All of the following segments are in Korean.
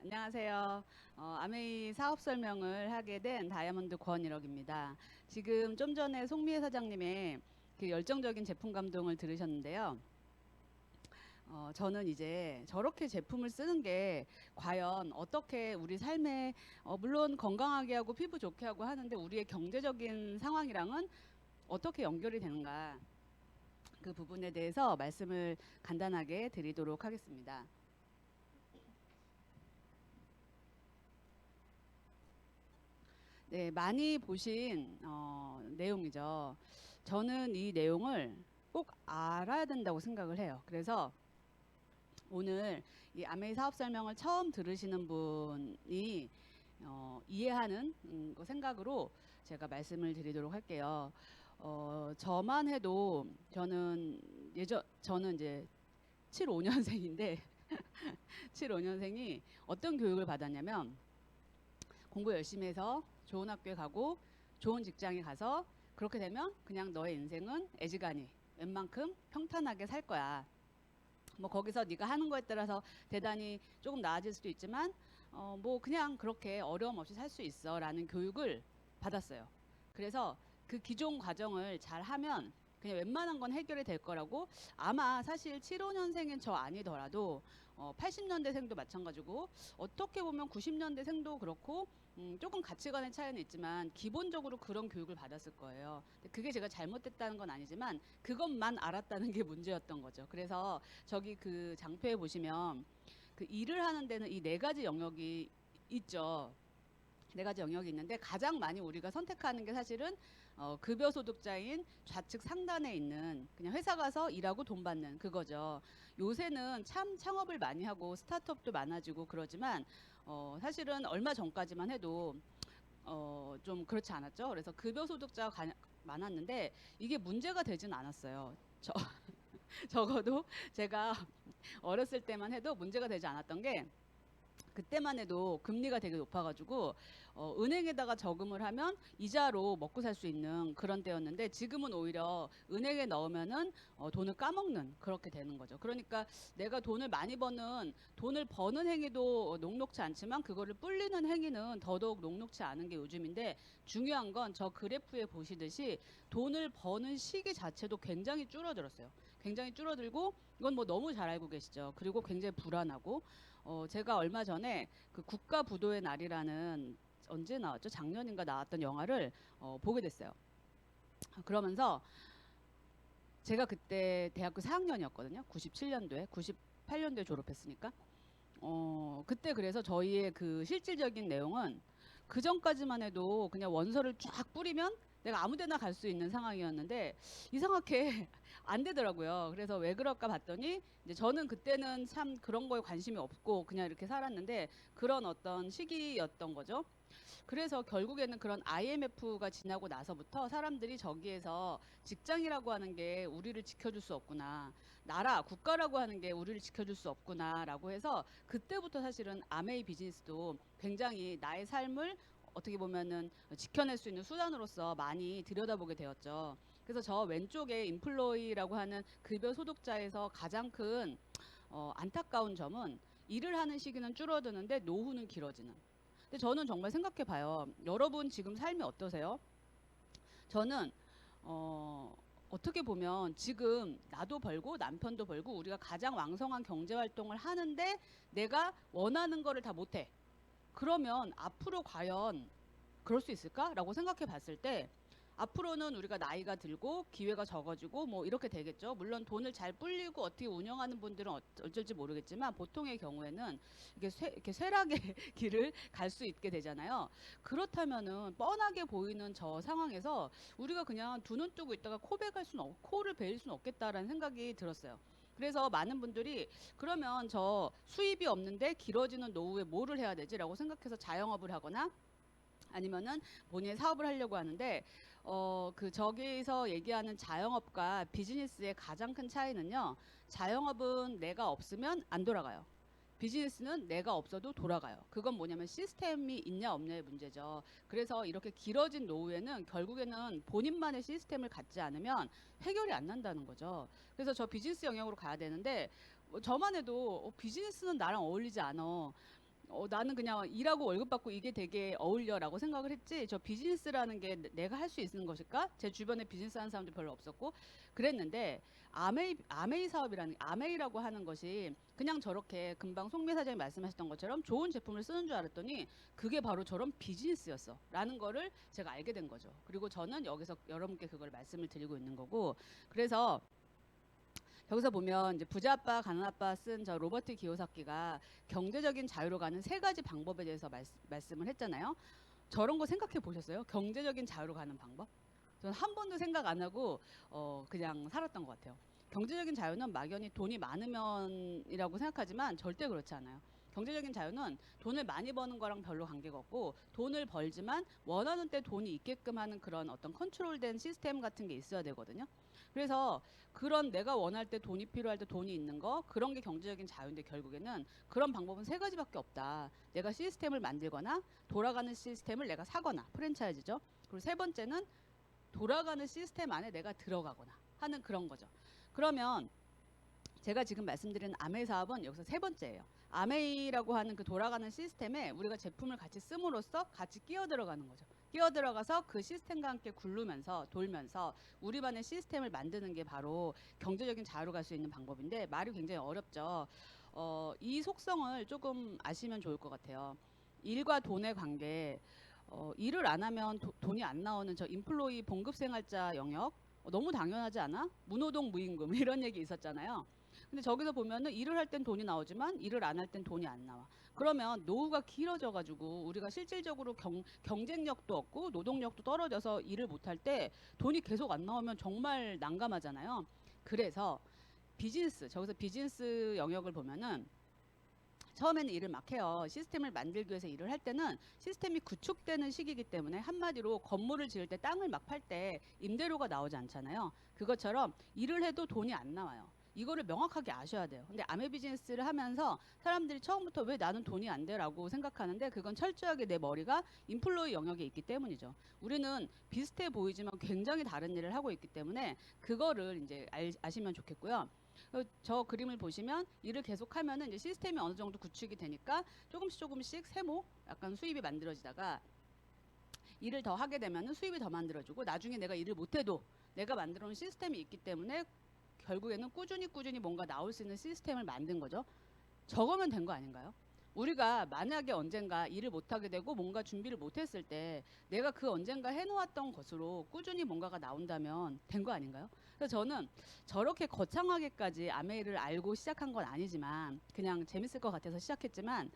안녕하세요. 아메이 사업 설명을 하게 된 다이아몬드 권일옥입니다. 지금 좀 전에 송미애 사장님의 그 열정적인 제품 감동을 들으셨는데요. 저는 이제 저렇게 제품을 쓰는 게 과연 어떻게 우리 삶에, 물론 건강하게 하고 피부 좋게 하고 하는데 우리의 경제적인 상황이랑은 어떻게 연결이 되는가, 그 부분에 대해서 말씀을 간단하게 드리도록 하겠습니다. 네, 많이 보신 내용이죠. 저는 이 내용을 꼭 알아야 된다고 생각을 해요. 그래서 오늘 이 아메이 사업 설명을 처음 들으시는 분이 이해하는 그 생각으로 제가 말씀을 드리도록 할게요. 저만 해도 저는 이제 75년생인데 75년생이 어떤 교육을 받았냐면 공부 열심히 해서 좋은 학교에 가고 좋은 직장에 가서 그렇게 되면 그냥 너의 인생은 애지간히 웬만큼 평탄하게 살 거야. 뭐 거기서 네가 하는 거에 따라서 대단히 조금 나아질 수도 있지만 뭐 그냥 그렇게 어려움 없이 살 수 있어라는 교육을 받았어요. 그래서 그 기존 과정을 잘 하면 그냥 웬만한 건 해결이 될 거라고, 아마 사실 75년생인 저 아니더라도 80년대생도 마찬가지고 어떻게 보면 90년대생도 그렇고 조금 가치관의 차이는 있지만 기본적으로 그런 교육을 받았을 거예요. 근데 그게 제가 잘못됐다는 건 아니지만 그것만 알았다는 게 문제였던 거죠. 그래서 저기 그 장표에 보시면 그 일을 하는 데는 이 네 가지 영역이 있죠. 네 가지 영역이 있는데 가장 많이 우리가 선택하는 게 사실은 급여 소득자인 좌측 상단에 있는 그냥 회사 가서 일하고 돈 받는 그거죠. 요새는 참 창업을 많이 하고 스타트업도 많아지고 그러지만 사실은 얼마 전까지만 해도 좀 그렇지 않았죠. 그래서 급여 소득자가 많았는데 이게 문제가 되진 않았어요. 적어도 제가 어렸을 때만 해도 문제가 되지 않았던 게, 그때만 해도 금리가 되게 높아가지고 은행에다가 저금을 하면 이자로 먹고 살 수 있는 그런 때였는데, 지금은 오히려 은행에 넣으면은 돈을 까먹는 그렇게 되는 거죠. 그러니까 내가 돈을 버는 행위도 녹록치 않지만 그거를 불리는 행위는 더더욱 녹록치 않은 게 요즘인데, 중요한 건 저 그래프에 보시듯이 돈을 버는 시기 자체도 굉장히 줄어들었어요. 굉장히 줄어들고, 이건 뭐 너무 잘 알고 계시죠. 그리고 굉장히 불안하고, 제가 얼마 전에 그 국가부도의 날이라는, 언제 나왔죠? 작년인가 나왔던 영화를 보게 됐어요. 그러면서 제가 그때 대학교 4학년이었거든요. 97년도에, 98년도에 졸업했으니까. 그때 그래서 저희의 그 실질적인 내용은 그 전까지만 해도 그냥 원서를 쫙 뿌리면 내가 아무 데나 갈 수 있는 상황이었는데 이상하게 안 되더라고요. 그래서 왜 그럴까 봤더니 이제 저는 그때는 참 그런 거에 관심이 없고 그냥 이렇게 살았는데 그런 어떤 시기였던 거죠. 그래서 결국에는 그런 IMF가 지나고 나서부터 사람들이 저기에서 직장이라고 하는 게 우리를 지켜줄 수 없구나, 국가라고 하는 게 우리를 지켜줄 수 없구나라고 해서 그때부터 사실은 아메이 비즈니스도 굉장히 나의 삶을 어떻게 보면은 지켜낼 수 있는 수단으로서 많이 들여다보게 되었죠. 그래서 저 왼쪽에 인플로이라고 하는 급여 소득자에서 가장 큰 안타까운 점은 일을 하는 시기는 줄어드는데 노후는 길어지는. 근데 저는 정말 생각해 봐요. 여러분 지금 삶이 어떠세요? 저는 어떻게 보면 지금 나도 벌고 남편도 벌고 우리가 가장 왕성한 경제 활동을 하는데 내가 원하는 거를 다 못해. 그러면 앞으로 과연 그럴 수 있을까라고 생각해 봤을 때, 앞으로는 우리가 나이가 들고 기회가 적어지고 뭐 이렇게 되겠죠. 물론 돈을 잘 불리고 어떻게 운영하는 분들은 어쩔지 모르겠지만 보통의 경우에는 이렇게 쇠락의 길을 갈 수 있게 되잖아요. 그렇다면은 뻔하게 보이는 저 상황에서 우리가 그냥 두 눈 뜨고 있다가 코를 베일 수는 없겠다라는 생각이 들었어요. 그래서 많은 분들이 그러면 저 수입이 없는데 길어지는 노후에 뭐를 해야 되지라고 생각해서 자영업을 하거나 아니면은 본인의 사업을 하려고 하는데, 그 저기서 얘기하는 자영업과 비즈니스의 가장 큰 차이는요. 자영업은 내가 없으면 안 돌아가요. 비즈니스는 내가 없어도 돌아가요. 그건 뭐냐면 시스템이 있냐 없냐의 문제죠. 그래서 이렇게 길어진 노후에는 결국에는 본인만의 시스템을 갖지 않으면 해결이 안 난다는 거죠. 그래서 저 비즈니스 영역으로 가야 되는데, 저만 해도 비즈니스는 나랑 어울리지 않아. 나는 그냥 일하고 월급 받고 이게 되게 어울려라고 생각을 했지 저 비즈니스라는 게 내가 할 수 있는 것일까? 제 주변에 비즈니스 하는 사람도 별로 없었고 그랬는데 아메이 사업이라는 아메이라고 하는 것이 그냥 저렇게 금방 송미 사장이 말씀하셨던 것처럼 좋은 제품을 쓰는 줄 알았더니 그게 바로 저런 비즈니스였어 라는 거를 제가 알게 된 거죠. 그리고 저는 여기서 여러분께 그걸 말씀을 드리고 있는 거고 그래서 여기서 보면 이제 부자 아빠, 가난 아빠 쓴 저 로버트 기요사키가 경제적인 자유로 가는 세 가지 방법에 대해서 말씀을 했잖아요. 저런 거 생각해 보셨어요? 경제적인 자유로 가는 방법? 저는 한 번도 생각 안 하고 그냥 살았던 것 같아요. 경제적인 자유는 막연히 돈이 많으면이라고 생각하지만 절대 그렇지 않아요. 경제적인 자유는 돈을 많이 버는 거랑 별로 관계가 없고 돈을 벌지만 원하는 때 돈이 있게끔 하는 그런 어떤 컨트롤된 시스템 같은 게 있어야 되거든요. 그래서 그런 내가 원할 때 돈이 필요할 때 돈이 있는 거 그런 게 경제적인 자유인데 결국에는 그런 방법은 세 가지밖에 없다. 내가 시스템을 만들거나 돌아가는 시스템을 내가 사거나 프랜차이즈죠. 그리고 세 번째는 돌아가는 시스템 안에 내가 들어가거나 하는 그런 거죠. 그러면 제가 지금 말씀드리는 아메이 사업은 여기서 세 번째예요. 아메이라고 하는 그 돌아가는 시스템에 우리가 제품을 같이 씀으로써 같이 끼어 들어가는 거죠. 끼어 들어가서 그 시스템과 함께 굴르면서 돌면서 우리만의 시스템을 만드는 게 바로 경제적인 자유로 갈 수 있는 방법인데 말이 굉장히 어렵죠. 이 속성을 조금 아시면 좋을 것 같아요. 일과 돈의 관계. 일을 안 하면 돈이 안 나오는 저 인플로이 봉급생활자 영역 너무 당연하지 않아? 무노동 무임금 이런 얘기 있었잖아요. 근데 저기서 보면은 일을 할 땐 돈이 나오지만 일을 안 할 땐 돈이 안 나와. 그러면 노후가 길어져 가지고 우리가 실질적으로 경쟁력도 없고 노동력도 떨어져서 일을 못 할 때 돈이 계속 안 나오면 정말 난감하잖아요. 그래서 비즈니스 저기서 비즈니스 영역을 보면은 처음에는 일을 막 해요. 시스템을 만들기 위해서 일을 할 때는 시스템이 구축되는 시기이기 때문에 한마디로 건물을 지을 때 땅을 막 팔 때 임대료가 나오지 않잖아요. 그것처럼 일을 해도 돈이 안 나와요. 이거를 명확하게 아셔야 돼요. 근데 아메 비즈니스를 하면서 사람들이 처음부터 왜 나는 돈이 안 돼라고 생각하는데 그건 철저하게 내 머리가 인플로이 영역에 있기 때문이죠. 우리는 비슷해 보이지만 굉장히 다른 일을 하고 있기 때문에 그거를 이제 아시면 좋겠고요. 저 그림을 보시면 일을 계속하면은 이제 시스템이 어느 정도 구축이 되니까 조금씩 세모 약간 수입이 만들어지다가 일을 더 하게 되면은 수입이 더 만들어지고 나중에 내가 일을 못해도 내가 만들어 놓은 시스템이 있기 때문에 결국에는 꾸준히 뭔가 나올 수 있는 시스템을 만든 거죠. 저거면 된 거 아닌가요? 우리가 만약에 언젠가 일을 못하게 되고 뭔가 준비를 못했을 때 내가 그 언젠가 해놓았던 것으로 꾸준히 뭔가가 나온다면 된 거 아닌가요? 그래서 저는 저렇게 거창하게까지 아메이를 알고 시작한 건 아니지만 그냥 재밌을 것 같아서 시작했지만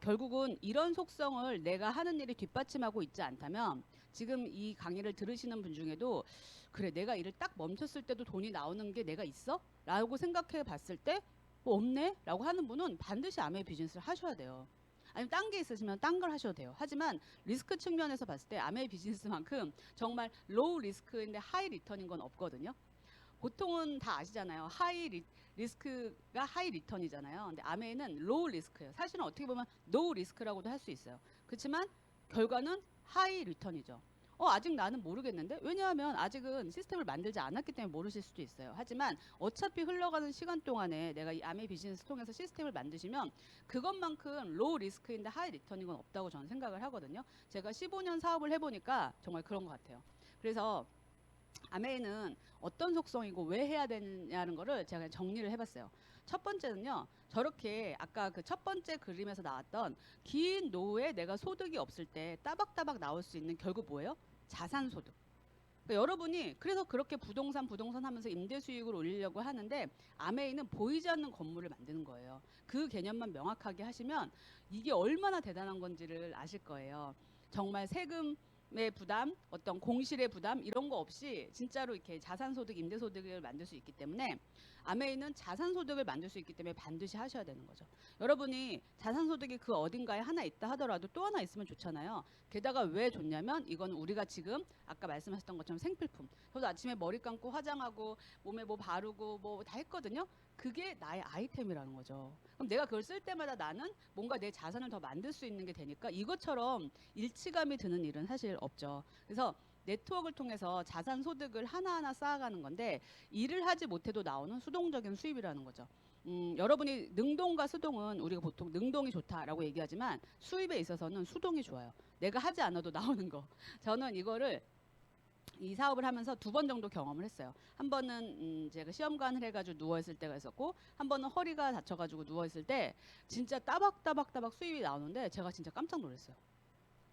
결국은 이런 속성을 내가 하는 일이 뒷받침하고 있지 않다면 지금 이 강의를 들으시는 분 중에도 그래 내가 일을 딱 멈췄을 때도 돈이 나오는 게 내가 있어? 라고 생각해 봤을 때 없네? 라고 하는 분은 반드시 아메이 비즈니스를 하셔야 돼요. 아니면 딴 게 있으시면 딴 걸 하셔도 돼요. 하지만 리스크 측면에서 봤을 때 아메이 비즈니스만큼 정말 로우 리스크인데 하이 리턴인 건 없거든요. 보통은 다 아시잖아요. 리스크가 하이 리턴이잖아요. 근데 아메이는 로우 리스크예요. 사실은 어떻게 보면 노우 리스크라고도 할 수 있어요. 그렇지만 결과는 하이 리턴이죠. 아직 나는 모르겠는데 왜냐하면 아직은 시스템을 만들지 않았기 때문에 모르실 수도 있어요. 하지만 어차피 흘러가는 시간 동안에 내가 이 아메이 비즈니스 통해서 시스템을 만드시면 그것만큼 로우 리스크인데 하이 리턴인 건 없다고 저는 생각을 하거든요. 제가 15년 사업을 해보니까 정말 그런 것 같아요. 그래서 아메이는 어떤 속성이고 왜 해야 되냐는 거를 제가 정리를 해봤어요. 첫 번째는요. 저렇게 아까 그 첫 번째 그림에서 나왔던 긴 노후에 내가 소득이 없을 때 따박따박 나올 수 있는 결국 뭐예요? 자산소득. 그러니까 여러분이 그래서 그렇게 부동산 하면서 임대 수익을 올리려고 하는데 아메이는 보이지 않는 건물을 만드는 거예요. 그 개념만 명확하게 하시면 이게 얼마나 대단한 건지를 아실 거예요. 정말 세금의 부담, 어떤 공실의 부담 이런 거 없이 진짜로 이렇게 자산소득, 임대소득을 만들 수 있기 때문에 아메이는 자산소득을 만들 수 있기 때문에 반드시 하셔야 되는 거죠. 여러분이 자산소득이 그 어딘가에 하나 있다 하더라도 또 하나 있으면 좋잖아요. 게다가 왜 좋냐면 이건 우리가 지금 아까 말씀하셨던 것처럼 생필품. 저도 아침에 머리 감고 화장하고 몸에 뭐 바르고 뭐 다 했거든요. 그게 나의 아이템이라는 거죠. 그럼 내가 그걸 쓸 때마다 나는 뭔가 내 자산을 더 만들 수 있는 게 되니까 이것처럼 일치감이 드는 일은 사실 없죠. 그래서 네트워크를 통해서 자산 소득을 하나하나 쌓아가는 건데 일을 하지 못해도 나오는 수동적인 수입이라는 거죠. 여러분이 능동과 수동은 우리가 보통 능동이 좋다라고 얘기하지만 수입에 있어서는 수동이 좋아요. 내가 하지 않아도 나오는 거. 저는 이거를 이 사업을 하면서 2번 정도 경험을 했어요. 한 번은 제가 시험관을 해가지고 누워있을 때가 있었고, 한 번은 허리가 다쳐가지고 누워있을 때 진짜 따박따박 수입이 나오는데 제가 진짜 깜짝 놀랐어요.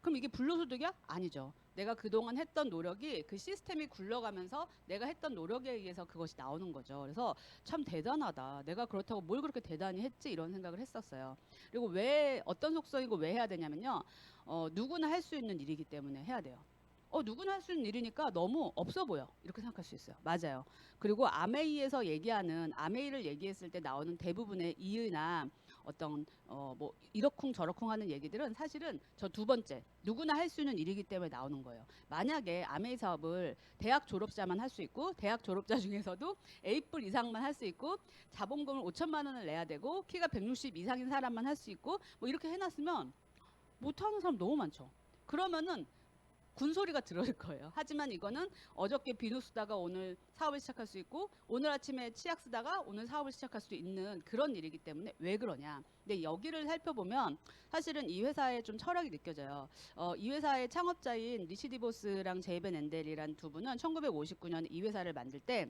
그럼 이게 불로소득이야? 아니죠. 내가 그동안 했던 노력이 그 시스템이 굴러가면서 내가 했던 노력에 의해서 그것이 나오는 거죠. 그래서 참 대단하다. 내가 그렇다고 뭘 그렇게 대단히 했지? 이런 생각을 했었어요. 그리고 왜 어떤 속성이고 왜 해야 되냐면요. 누구나 할 수 있는 일이기 때문에 해야 돼요. 누구나 할 수 있는 일이니까 너무 없어 보여. 이렇게 생각할 수 있어요. 맞아요. 그리고 아메이에서 얘기하는 아메이를 얘기했을 때 나오는 대부분의 이의나 어떤 뭐 이러쿵 저러쿵 하는 얘기들은 사실은 저 2번째 누구나 할 수 있는 일이기 때문에 나오는 거예요. 만약에 아메이 사업을 대학 졸업자만 할 수 있고 대학 졸업자 중에서도 A뿔 이상만 할 수 있고 자본금을 5천만 원을 내야 되고 키가 160 이상인 사람만 할 수 있고 뭐 이렇게 해놨으면 못하는 사람 너무 많죠. 그러면은 군소리가 들어올 거예요. 하지만 이거는 어저께 비누 쓰다가 오늘 사업을 시작할 수 있고 오늘 아침에 치약 쓰다가 오늘 사업을 시작할 수 있는 그런 일이기 때문에 왜 그러냐. 근데 여기를 살펴보면 사실은 이 회사의 좀 철학이 느껴져요. 이 회사의 창업자인 리시디보스랑 제이벤 앤델이란 두 분은 1959년에 이 회사를 만들 때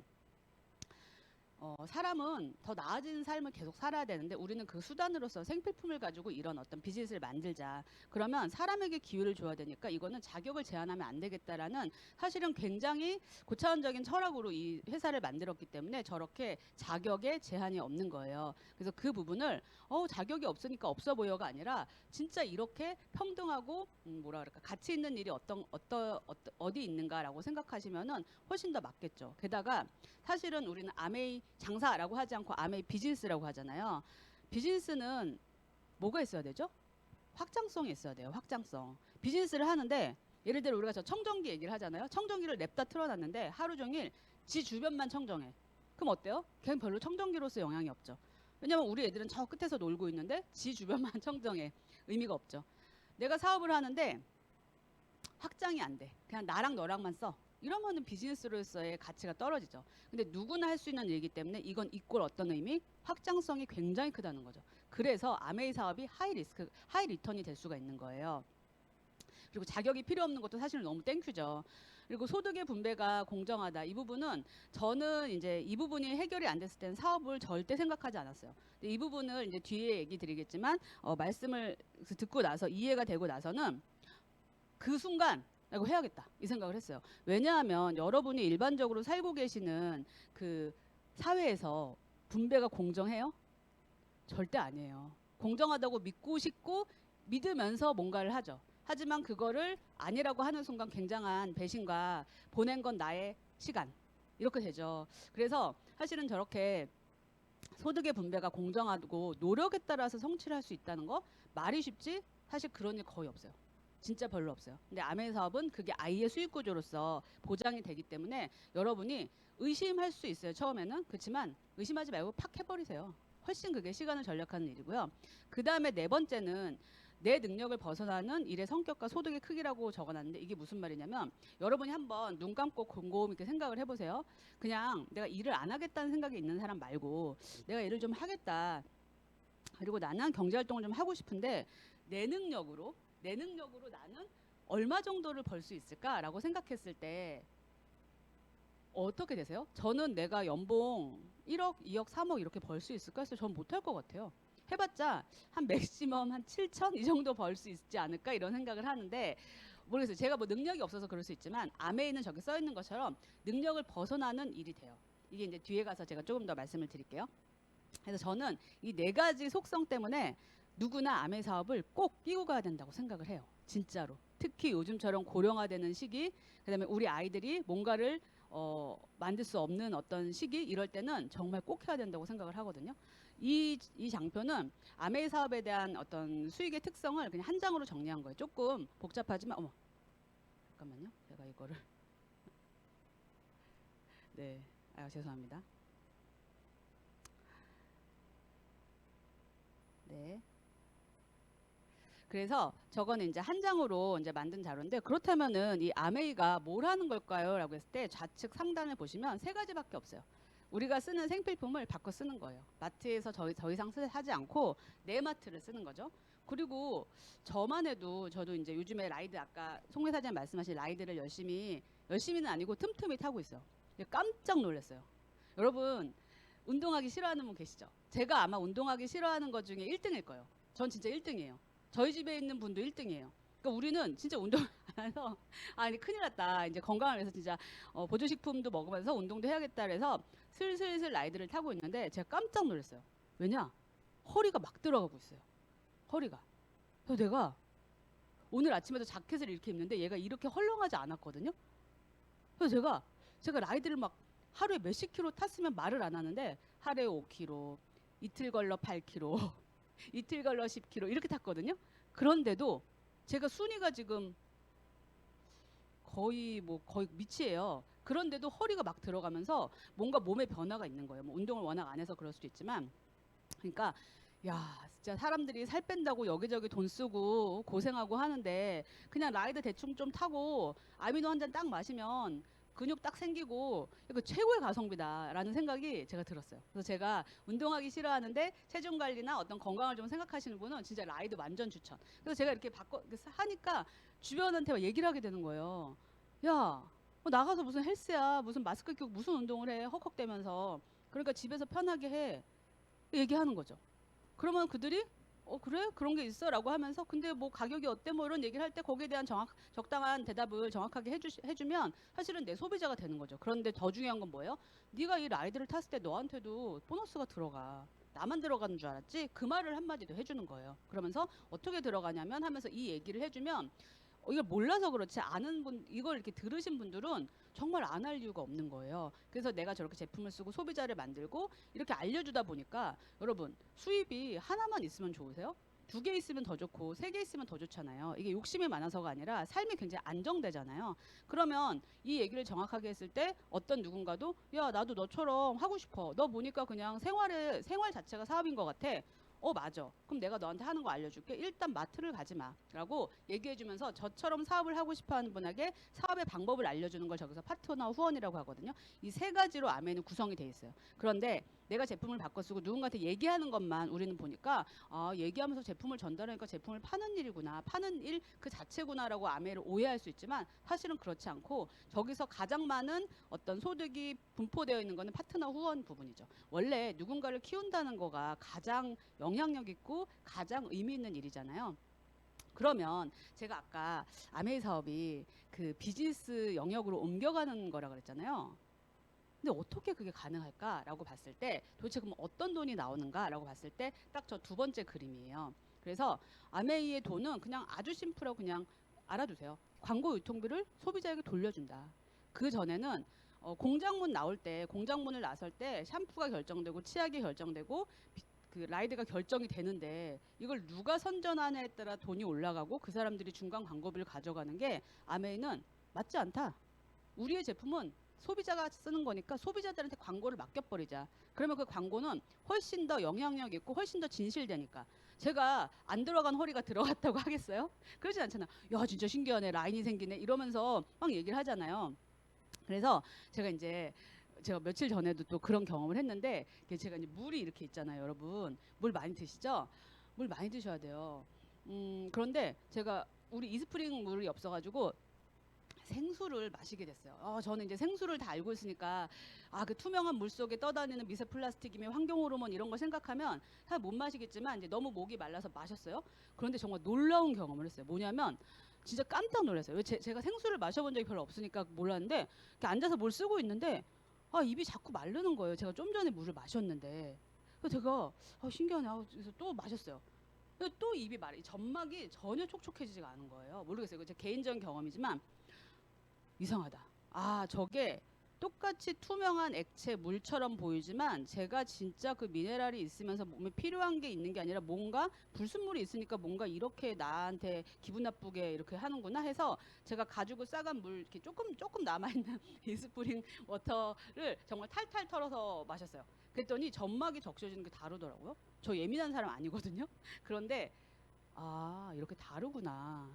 사람은 더 나아진 삶을 계속 살아야 되는데 우리는 그 수단으로서 생필품을 가지고 이런 어떤 비즈니스를 만들자. 그러면 사람에게 기회를 줘야 되니까 이거는 자격을 제한하면 안 되겠다라는 사실은 굉장히 고차원적인 철학으로 이 회사를 만들었기 때문에 저렇게 자격에 제한이 없는 거예요. 그래서 그 부분을 자격이 없으니까 없어 보여가 아니라 진짜 이렇게 평등하고 뭐라 그럴까 가치 있는 일이 어디 있는가라고 생각하시면은 훨씬 더 맞겠죠. 게다가 사실은 우리는 아메이 장사라고 하지 않고 아메이 비즈니스라고 하잖아요. 비즈니스는 뭐가 있어야 되죠? 확장성이 있어야 돼요. 확장성. 비즈니스를 하는데 예를 들어 우리가 저 청정기 얘기를 하잖아요. 청정기를 냅다 틀어놨는데 하루 종일 지 주변만 청정해. 그럼 어때요? 걔는 별로 청정기로서 영향이 없죠. 왜냐면 우리 애들은 저 끝에서 놀고 있는데 지 주변만 청정해. 의미가 없죠. 내가 사업을 하는데 확장이 안 돼. 그냥 나랑 너랑만 써. 이러면은 비즈니스로서의 가치가 떨어지죠. 근데 누구나 할 수 있는 일이기 때문에 이건 이꼴 어떤 의미? 확장성이 굉장히 크다는 거죠. 그래서 아메이 사업이 하이 리스크, 하이 리턴이 될 수가 있는 거예요. 그리고 자격이 필요 없는 것도 사실 너무 땡큐죠. 그리고 소득의 분배가 공정하다. 이 부분은 저는 이제 이 부분이 해결이 안 됐을 때는 사업을 절대 생각하지 않았어요. 근데 이 부분을 이제 뒤에 얘기 드리겠지만 말씀을 듣고 나서 이해가 되고 나서는 그 순간 이거 해야겠다 이 생각을 했어요. 왜냐하면 여러분이 일반적으로 살고 계시는 그 사회에서 분배가 공정해요? 절대 아니에요. 공정하다고 믿고 싶고 믿으면서 뭔가를 하죠. 하지만 그거를 아니라고 하는 순간 굉장한 배신과 보낸 건 나의 시간 이렇게 되죠. 그래서 사실은 저렇게 소득의 분배가 공정하고 노력에 따라서 성취를 할 수 있다는 거 말이 쉽지 사실 그런 일 거의 없어요. 진짜 별로 없어요. 근데 아메이 사업은 그게 아이의 수익 구조로서 보장이 되기 때문에 여러분이 의심할 수 있어요. 처음에는. 그렇지만 의심하지 말고 팍 해버리세요. 훨씬 그게 시간을 절약하는 일이고요. 그 다음에 4번째는 내 능력을 벗어나는 일의 성격과 소득의 크기라고 적어놨는데 이게 무슨 말이냐면 여러분이 한번 눈 감고 곰곰이 이렇게 생각을 해보세요. 그냥 내가 일을 안 하겠다는 생각이 있는 사람 말고 내가 일을 좀 하겠다. 그리고 나는 경제활동을 좀 하고 싶은데 내 능력으로 나는 얼마 정도를 벌 수 있을까라고 생각했을 때 어떻게 되세요? 저는 내가 연봉 1억, 2억, 3억 이렇게 벌 수 있을까 해서 전 못할 것 같아요. 해봤자 한 맥시멈 한 7천 이 정도 벌 수 있지 않을까 이런 생각을 하는데 모르겠어요. 제가 뭐 능력이 없어서 그럴 수 있지만 아메이는 저기 써 있는 것처럼 능력을 벗어나는 일이 돼요. 이게 이제 뒤에 가서 제가 조금 더 말씀을 드릴게요. 그래서 저는 이 4가지 속성 때문에 누구나 아메이 사업을 꼭 끼고 가야 된다고 생각을 해요. 진짜로. 특히 요즘처럼 고령화되는 시기, 그다음에 우리 아이들이 뭔가를 만들 수 없는 어떤 시기 이럴 때는 정말 꼭 해야 된다고 생각을 하거든요. 이 장표는 아메이 사업에 대한 어떤 수익의 특성을 그냥 한 장으로 정리한 거예요. 조금 복잡하지만 어머 잠깐만요. 제가 이거를 네, 죄송합니다. 네. 그래서 저거는 이제 한 장으로 이제 만든 자료인데 그렇다면은 이 아메이가 뭘 하는 걸까요? 라고 했을 때 좌측 상단을 보시면 3가지밖에 없어요. 우리가 쓰는 생필품을 바꿔 쓰는 거예요. 마트에서 더 이상 사지 않고 내 마트를 쓰는 거죠. 그리고 저만 해도 저도 이제 요즘에 라이드 아까 송혜 사장님 말씀하신 라이드를 열심히는 아니고 틈틈이 타고 있어요. 깜짝 놀랐어요. 여러분 운동하기 싫어하는 분 계시죠? 제가 아마 운동하기 싫어하는 것 중에 1등일 거예요. 전 진짜 1등이에요. 저희 집에 있는 분도 1등이에요. 그러니까 우리는 진짜 운동 안 해서 아니 큰일 났다. 이제 건강을 위해서 진짜 보조식품도 먹으면서 운동도 해야겠다 그래서 슬슬슬 라이드를 타고 있는데 제가 깜짝 놀랐어요. 왜냐? 허리가 막 들어가고 있어요. 허리가. 그래서 내가 오늘 아침에도 자켓을 이렇게 입는데 얘가 이렇게 헐렁하지 않았거든요. 그래서 제가 라이드를 막 하루에 몇십 킬로 탔으면 말을 안 하는데 하루에 5킬로, 이틀 걸러 8킬로, 이틀 걸러 10킬로 이렇게 탔거든요. 그런데도 제가 순위가 지금 거의 밑이에요. 그런데도 허리가 막 들어가면서 뭔가 몸에 변화가 있는 거예요. 뭐 운동을 워낙 안 해서 그럴 수도 있지만, 그러니까 야 진짜 사람들이 살 뺀다고 여기저기 돈 쓰고 고생하고 하는데 그냥 라이드 대충 좀 타고 아미노 한 잔 딱 마시면 근육 딱 생기고 이거 최고의 가성비다라는 생각이 제가 들었어요. 그래서 제가 운동하기 싫어하는데 체중 관리나 어떤 건강을 좀 생각하시는 분은 진짜 라이드 완전 추천. 그래서 제가 이렇게 하니까 주변한테 막 얘기를 하게 되는 거예요. 야, 나가서 무슨 헬스야, 무슨 마스크 끼고 무슨 운동을 해, 헉헉대면서. 그러니까 집에서 편하게 해. 얘기하는 거죠. 그러면 그들이 그래? 그런 게 있어? 라고 하면서 근데 뭐 가격이 어때? 뭐 이런 얘기를 할 때 거기에 대한 적당한 대답을 정확하게 해주면 사실은 내 소비자가 되는 거죠. 그런데 더 중요한 건 뭐예요? 네가 이 라이드를 탔을 때 너한테도 보너스가 들어가. 나만 들어가는 줄 알았지? 그 말을 한마디 더 해주는 거예요. 그러면서 어떻게 들어가냐면 하면서 이 얘기를 해주면 이걸 몰라서 그렇지 아는 분 이걸 이렇게 들으신 분들은 정말 안 할 이유가 없는 거예요. 그래서 내가 저렇게 제품을 쓰고 소비자를 만들고 이렇게 알려주다 보니까 여러분 수입이 하나만 있으면 좋으세요? 2개 있으면 더 좋고 3개 있으면 더 좋잖아요. 이게 욕심이 많아서가 아니라 삶이 굉장히 안정되잖아요. 그러면 이 얘기를 정확하게 했을 때 어떤 누군가도 야 나도 너처럼 하고 싶어. 너 보니까 그냥 생활 자체가 사업인 것 같아. 맞아. 그럼 내가 너한테 하는 거 알려줄게. 일단 마트를 가지 마. 라고 얘기해주면서 저처럼 사업을 하고 싶어 하는 분에게 사업의 방법을 알려주는 걸 저기서 파트너 후원이라고 하거든요. 이 3가지로 아메는 구성이 돼 있어요. 그런데 내가 제품을 바꿔 쓰고 누군가한테 얘기하는 것만 우리는 보니까 얘기하면서 제품을 전달하니까 제품을 파는 일이구나. 파는 일 그 자체구나라고 아메를 오해할 수 있지만 사실은 그렇지 않고 저기서 가장 많은 어떤 소득이 분포되어 있는 거는 파트너 후원 부분이죠. 원래 누군가를 키운다는 거가 가장 영향력 있고 가장 의미 있는 일이잖아요. 그러면 제가 아까 아메이 사업이 그 비즈니스 영역으로 옮겨가는 거라 그랬잖아요. 근데 어떻게 그게 가능할까라고 봤을 때 도대체 그럼 어떤 돈이 나오는가라고 봤을 때 딱 저 2번째 그림이에요. 그래서 아메이의 돈은 그냥 아주 심플하고 그냥 알아두세요. 광고 유통비를 소비자에게 돌려준다. 그 전에는 공장문 나올 때 공장문을 나설 때 샴푸가 결정되고 치약이 결정되고 그 라이드가 결정이 되는데 이걸 누가 선전하냐에 따라 돈이 올라가고 그 사람들이 중간 광고비를 가져가는 게 아메이는 맞지 않다. 우리의 제품은 소비자가 쓰는 거니까 소비자들한테 광고를 맡겨버리자. 그러면 그 광고는 훨씬 더 영향력 있고 훨씬 더 진실되니까. 제가 안 들어간 허리가 들어갔다고 하겠어요? 그러진 않잖아. 야 진짜 신기하네 라인이 생기네 이러면서 막 얘기를 하잖아요. 그래서 제가 며칠 전에도 또 그런 경험을 했는데 제가 이제 물이 이렇게 있잖아요 여러분. 물 많이 드시죠? 물 많이 드셔야 돼요. 그런데 제가 우리 이스프링 물이 없어가지고 생수를 마시게 됐어요. 저는 이제 생수를 다 알고 있으니까 그 투명한 물 속에 떠다니는 미세 플라스틱이며 환경 호르몬 이런 거 생각하면 잘 못 마시겠지만 이제 너무 목이 말라서 마셨어요. 그런데 정말 놀라운 경험을 했어요. 뭐냐면 진짜 깜짝 놀랐어요. 제가 생수를 마셔본 적이 별로 없으니까 몰랐는데 이렇게 앉아서 뭘 쓰고 있는데 입이 자꾸 마르는 거예요. 제가 좀 전에 물을 마셨는데 그래서 제가 신기하네. 그래서 또 마셨어요. 또 입이 점막이 전혀 촉촉해지지가 않은 거예요. 모르겠어요. 이거 제 개인적인 경험이지만 이상하다. 저게 똑같이 투명한 액체 물처럼 보이지만 제가 진짜 그 미네랄이 있으면서 몸에 필요한 게 있는 게 아니라 뭔가 불순물이 있으니까 뭔가 이렇게 나한테 기분 나쁘게 이렇게 하는구나 해서 제가 가지고 싸간 물 이렇게 조금 남아있는 이스프링 워터를 정말 탈탈 털어서 마셨어요. 그랬더니 점막이 적셔지는 게 다르더라고요. 저 예민한 사람 아니거든요. 그런데 이렇게 다르구나.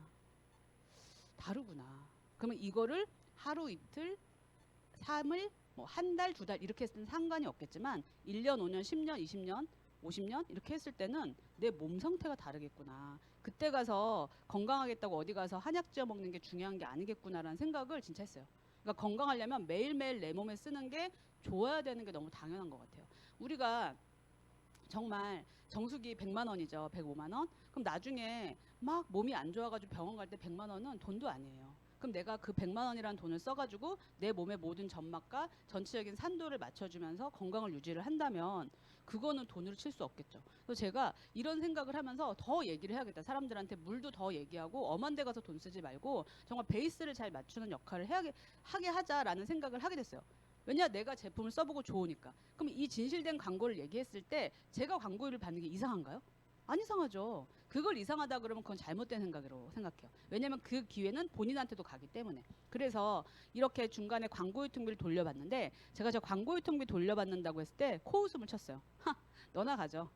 다르구나. 그러면 이거를 하루 이틀 3일 뭐 한 달, 두 달 이렇게 했을 때는 상관이 없겠지만 1년, 5년, 10년, 20년, 50년 이렇게 했을 때는 내 몸 상태가 다르겠구나. 그때 가서 건강하겠다고 어디 가서 한약 지어 먹는 게 중요한 게 아니겠구나라는 생각을 진짜 했어요. 그러니까 건강하려면 매일매일 내 몸에 쓰는 게 좋아야 되는 게 너무 당연한 것 같아요. 우리가 정말 정수기 100만 원이죠. 105만 원. 그럼 나중에 막 몸이 안 좋아가지고 병원 갈 때 100만 원은 돈도 아니에요. 그럼 내가 그 100만 원이라는 돈을 써가지고 내 몸의 모든 점막과 전체적인 산도를 맞춰주면서 건강을 유지를 한다면 그거는 돈으로 칠 수 없겠죠. 그래서 제가 이런 생각을 하면서 더 얘기를 해야겠다. 사람들한테 물도 더 얘기하고 엄한 데 가서 돈 쓰지 말고 정말 베이스를 잘 맞추는 역할을 하게 하자라는 생각을 하게 됐어요. 왜냐 내가 제품을 써보고 좋으니까. 그럼 이 진실된 광고를 얘기했을 때 제가 광고료를 받는 게 이상한가요? 안 이상하죠. 그걸 이상하다 그러면 그건 잘못된 생각이라고 생각해요. 왜냐면 그 기회는 본인한테도 가기 때문에. 그래서 이렇게 중간에 광고 유통비를 돌려받는데 제가 저 광고 유통비 돌려받는다고 했을 때 코웃음을 쳤어요. 하, 너나 가져.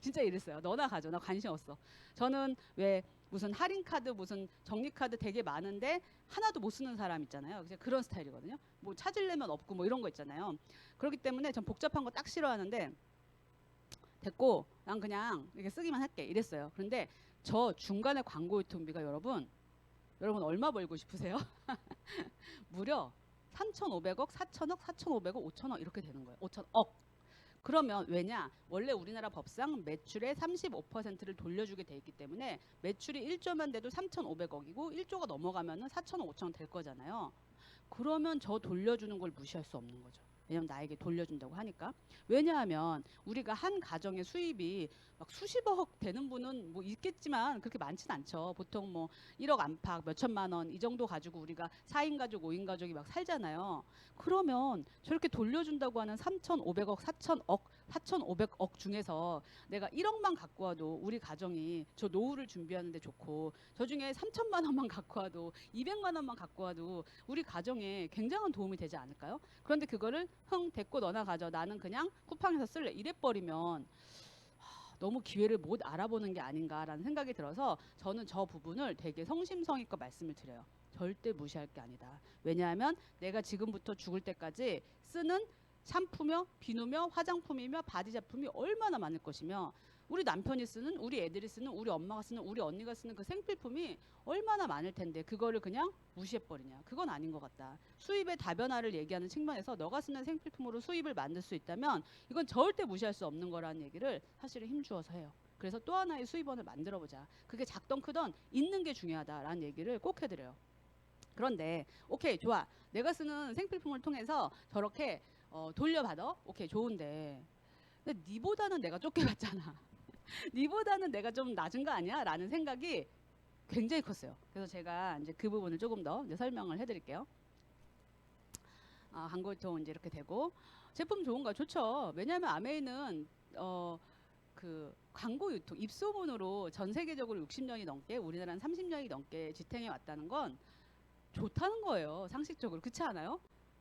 진짜 이랬어요. 너나 가져. 나 관심 없어. 저는 왜 무슨 할인 카드 무슨 적립 카드 되게 많은데 하나도 못 쓰는 사람 있잖아요. 그런 스타일이거든요. 뭐 찾으려면 없고 뭐 이런 거 있잖아요. 그렇기 때문에 전 복잡한 거 딱 싫어하는데 됐고 난 그냥 이렇게 쓰기만 할게 이랬어요. 그런데 저 중간에 광고 유통비가 여러분 얼마 벌고 싶으세요? 무려 3,500억, 4천억, 4,500억, 5천억 이렇게 되는 거예요. 5천억. 그러면 왜냐? 원래 우리나라 법상 매출의 35%를 돌려주게 돼 있기 때문에 매출이 1조만 돼도 3,500억이고 1조가 넘어가면은 4천억, 5천억 될 거잖아요. 그러면 저 돌려주는 걸 무시할 수 없는 거죠. 왜냐면 나에게 돌려준다고 하니까. 왜냐하면 우리가 한 가정의 수입이 막 수십억 되는 분은 뭐 있겠지만 그렇게 많지는 않죠. 보통 뭐 1억 안팎 몇 천만 원 이 정도 가지고 우리가 4인 가족, 5인 가족이 막 살잖아요. 그러면 저렇게 돌려준다고 하는 3,500억, 4천억, 4,500억 중에서 내가 1억만 갖고 와도 우리 가정이 저 노후를 준비하는데 좋고 저 중에 3천만 원만 갖고 와도 200만 원만 갖고 와도 우리 가정에 굉장한 도움이 되지 않을까요? 그런데 그거를 흥 됐고 너나 가져 나는 그냥 쿠팡에서 쓸래 이래버리면 너무 기회를 못 알아보는 게 아닌가라는 생각이 들어서 저는 저 부분을 되게 성심성의껏 말씀을 드려요. 절대 무시할 게 아니다. 왜냐하면 내가 지금부터 죽을 때까지 쓰는 샴푸며 비누며 화장품이며 바디 제품이 얼마나 많을 것이며 우리 남편이 쓰는 우리 애들이 쓰는 우리 엄마가 쓰는 우리 언니가 쓰는 그 생필품이 얼마나 많을 텐데 그거를 그냥 무시해버리냐. 그건 아닌 것 같다. 수입의 다변화를 얘기하는 측면에서 너가 쓰는 생필품으로 수입을 만들 수 있다면 이건 절대 무시할 수 없는 거라는 얘기를 사실은 힘주어서 해요. 그래서 또 하나의 수입원을 만들어보자. 그게 작던 크던 있는 게 중요하다라는 얘기를 꼭 해드려요. 그런데 오케이 좋아. 내가 쓰는 생필품을 통해서 저렇게 돌려받아. 오케이 좋은데 근데 니보다는 내가 쫓겨났잖아. 니보다는 내가 좀 낮은 거 아니야? 라는 생각이 굉장히 컸어요. 그래서 제가 이제 그 부분을 조금 더 이제 설명을 해드릴게요. 광고 유통 이제 이렇게 되고 제품 좋은 거 좋죠. 왜냐하면 아메이는 그 광고 유통 입소문으로 전 세계적으로 60년이 넘게 우리나라는 30년이 넘게 지탱해 왔다는 건 좋다는 거예요. 상식적으로 그렇지 않아요?